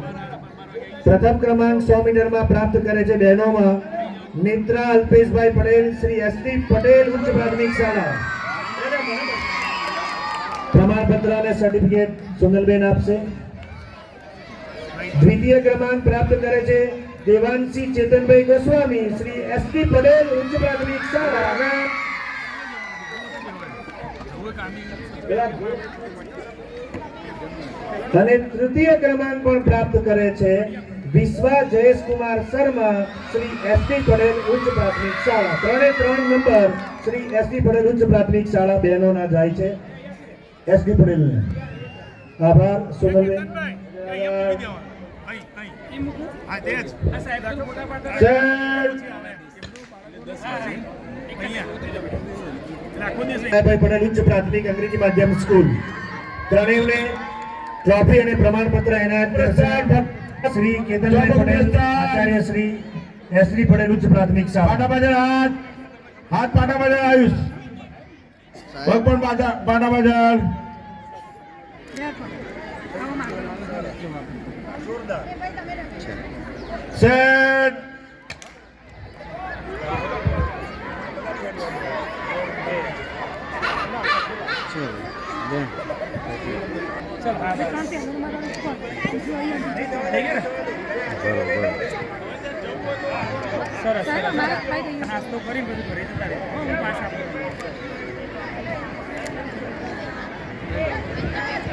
પ્રથમ ક્રમાંક 100 મીટરમાં પ્રાપ્ત કરે છે બહેનોમાં નેત્રા અલ્પેશભાઈ પટેલ, શ્રી એસટી પટેલ ઉચ્ચ પ્રાથમિક શાળા. પ્રમાણપત્ર અને સર્ટિફિકેટ સોનલબેન આપશે. દ્વિતીય ક્રમાંક પ્રાપ્ત કરે છે દેવાંશી ચેતનભાઈ ગોસ્વામી, શ્રી એસટી પટેલ ઉચ્ચ પ્રાથમિક શાળા. અને તૃતીય ક્રમાંક પણ પ્રાપ્ત કરે છે વિશ્વા જયેશકુમાર શર્મા, શ્રી એસટી પટેલ ઉચ્ચ પ્રાથમિક શાળા. 3 નંબર શ્રી એસટી પટેલ ઉચ્ચ પ્રાથમિક શાળા બહેનોના જાય છે એસટી પટેલ. આભાર સોનલબેન. પટેલ ઉચ્ચ પ્રાથમિક અંગ્રેજી માધ્યમ સ્કૂલ. ત્રણેયને ટ્રોફી અને પ્રમાણપત્ર એનાયત કરશે શ્રી કેતનભાઈ પટેલ, આચાર્ય શ્રી એસડી પટેલ ઉચ્ચ પ્રાથમિક શાળા. હાથ પાટા બજાર આયુષ પગ પણ પાટા બજાર. સેટ.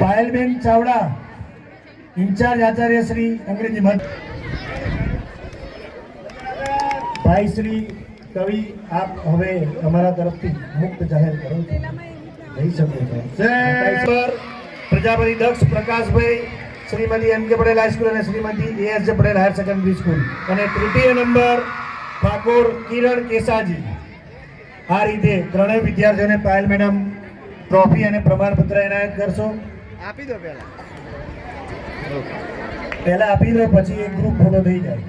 પાયલબેન ચાવડા, ઇન્ચાર્જ આચાર્ય શ્રી અંગ્રેજી માધ્યમ. ભાઈ શ્રી કવિ, આપ હવે અમારા તરફથી મુક્ત જાહેર કરો છો, રહી શકો છો. પ્રજાપતિ દક્ષ પ્રકાશભાઈ, શ્રીમતી એમ કે પટેલ હાઈસ્કૂલ અને શ્રીમતી એસ જે પટેલ હાયર સેકન્ડરી સ્કૂલ. અને તૃતીય નંબર ઠાકોર કિરણ કેસાજી. આ રીતે ત્રણેય વિદ્યાર્થીઓને પાયલ મેડમ ટ્રોફી અને પ્રમાણપત્ર એનાયત કરશો. આપી દો પહેલા આપી દો, પછી એક ગ્રુપ ફોટો થઈ જાય.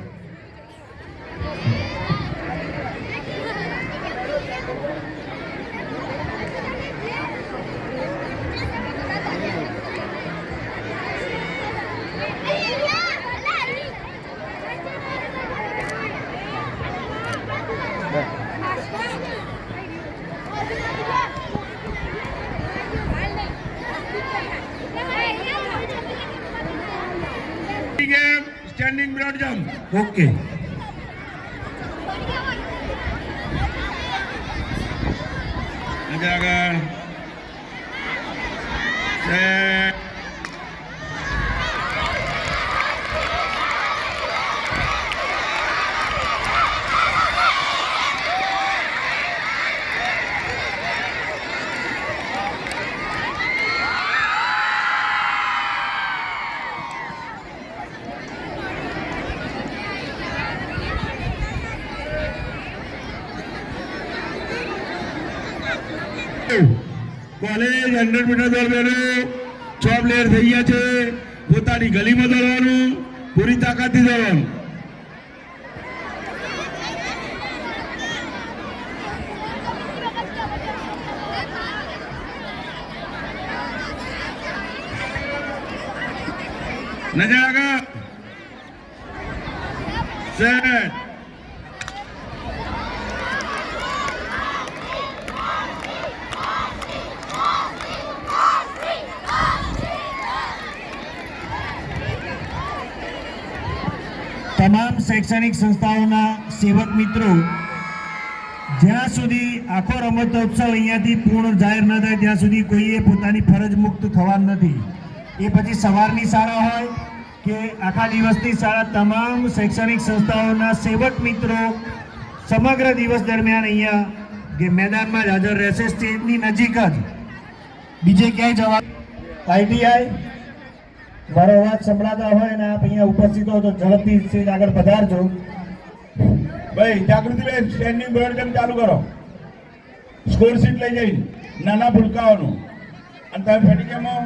Standing broad jump. ઓકે. આગળ સેટ. કોલેજ 100 મીટર દોડવાનું 6 પ્લેયર થઈ ગયા છે. પોતાની ગલીમાં દોડવાનું, પૂરી તાકાતથી દોડવાનું. નજર આગળ સેટ તમામ શૈક્ષણિક સંસ્થાઓના સેવક મિત્રો જ્યાં સુધી આખો રમતોત્સવ અહીંયાથી પૂર્ણ જાહેર ન થાય ત્યાં સુધી કોઈએ પોતાની ફરજ મુક્ત થવાનું નથી. એ પછી સવારની શાળા હોય કે આખા દિવસની શાળા, તમામ શૈક્ષણિક સંસ્થાઓના સેવક મિત્રો સમગ્ર દિવસ દરમિયાન અહીંયા જે મેદાનમાં જ હાજર રહેશે, સ્ટેજની નજીક જ, બીજે ક્યાંય જવા. આઈટીઆઈ મારો અવાજ સંભળાતા હોય અને આપ અહીંયા ઉપસ્થિત હો તો ઝડપથી સ્ટેજ આગળ પધારજો. ભાઈ જાગૃતિબેન સ્ટેન્ડિંગ બ્રોડકાસ્ટ ચાલુ કરો. સ્કોર શીટ લઈ જઈ નાના ભૂલકાઓનું અને તમે ફેટિકેમાં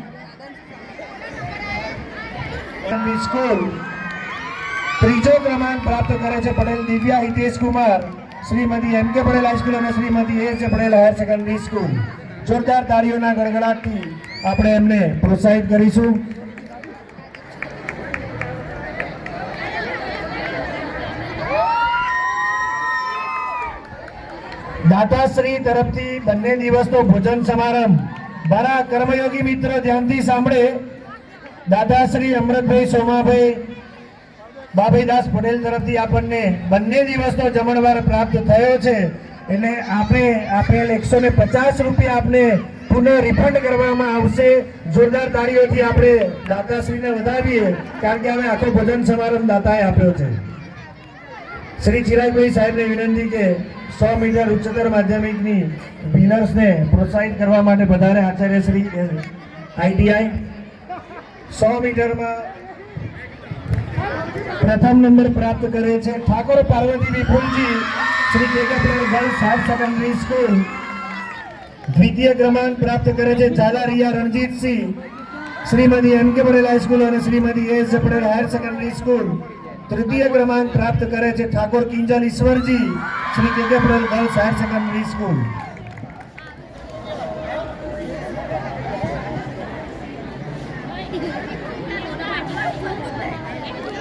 સ્કૂલ ત્રીજો ક્રમાંક પ્રાપ્ત કરે છે પટેલ દિવ્યા હિતેશ કુમાર, શ્રીમતી એમ કે પટેલ હાઈસ્કૂલ અને શ્રીમતી એ જે પટેલ હાયર સેકન્ડરી સ્કૂલ. જોરદાર તાળીઓના ગડગડાટથી આપણે એમને પ્રોત્સાહિત કરીશું. દાતાશ્રી તરફથી બંને દિવસનો ભોજન સમારંભ. મારા કર્મયોગી મિત્ર ધ્યાનથી સાંભળે. દાદાશ્રી અમૃતભાઈ સોમાભાઈ બાભાઈદાસ પટેલ તરફથી આપણને બંને દિવસનો જમણવાર પ્રાપ્ત થયો છે. એટલે આપણે આપેલ 150 રૂપિયા આપને પુનઃ રિફંડ કરવામાં આવશે. જોરદાર તાળીઓથી આપણે દાતાશ્રીને વધાવીએ, કારણ કે હવે આખો ભોજન સમારંભ દાતાએ આપ્યો છે. શ્રી ચિરાગભાઈ સાહેબને વિનંતી કે 100 મીટર ઉચ્ચતર માધ્યમિકની વિનર્સને પ્રોત્સાહિત કરવા માટે વધારે આચાર્ય શ્રી આઈટીઆઈ 100 મીટરમાં પ્રથમ નંબર પ્રાપ્ત કરે છે Thakor Parvati Vipulji, Shri Kekepur girls higher secondary school. દ્વિતીય ક્રમાંક પ્રાપ્ત કરે છે ઝાલારિયા રણજીતસિંહ, શ્રીમતી એમ કે પટેલ હાઈસ્કૂલ અને Shrimati S Patel higher secondary school. તૃતીય ક્રમાંક પ્રાપ્ત કરે છે Thakor Kinjal Ishwarji, Shri KK Patel girls higher secondary school.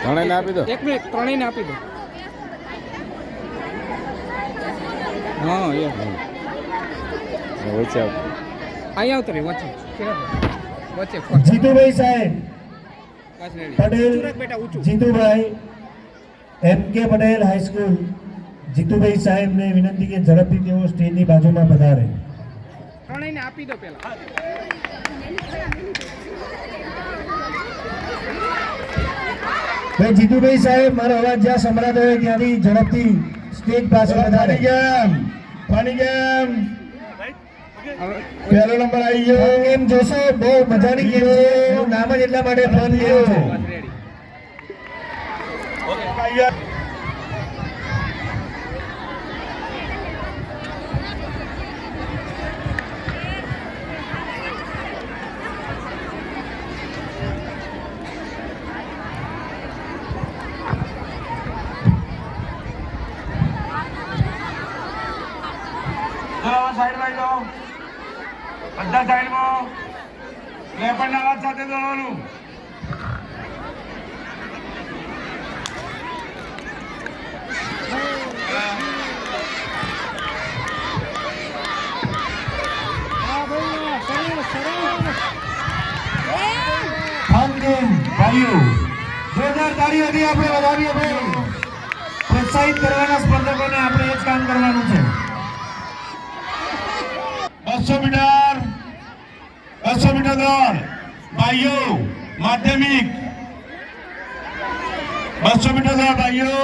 ત્રણેયને આપી દો. એક મિનિટ, ત્રણેયને આપી દો. હા એ વચ્ચે આપ. અહીંયા આવતો રહે વચ્ચે વચ્ચે જીતુભાઈ સાહેબ પટેલ, બેટા ઊંચું. જીતુભાઈ એમ કે પટેલ હાઈસ્કૂલ. જીતુભાઈ સાહેબને વિનંતી કે ઝડપથી તેઓ સ્ટેજની બાજુમાં પધારે. ત્રણેયને આપી દો પહેલા. ભાઈ જીતુભાઈ સાહેબ, મારો અવાજ જ્યાં સંભળાતો હોય ત્યાંથી ઝડપથી સ્ટેજ પાસે પધારે. ફની ગેમ પહેલો નંબર આવી ગયો. ગેમ જોશો, બહુ મજાની ગેમ છે. એનું નામ જ એટલા માટે ફન ગેમ છે. સાઈડમાં જાઓ, બધા સાઈડમાં. લેપડના અવાજ સાથે દોડવાનું. ફન ગેમ ભાઈઓ, જોરદાર તાળીઓથી આપણે વધાવીએ ભાઈ. પ્રોત્સાહિત કરવાના સ્પર્ધકોને આપણે એ જ કામ કરવાનું છે. 200 મીટર દોડ ભાઈઓ, માધ્યમિક 200 મીટર દોડ ભાઈઓ.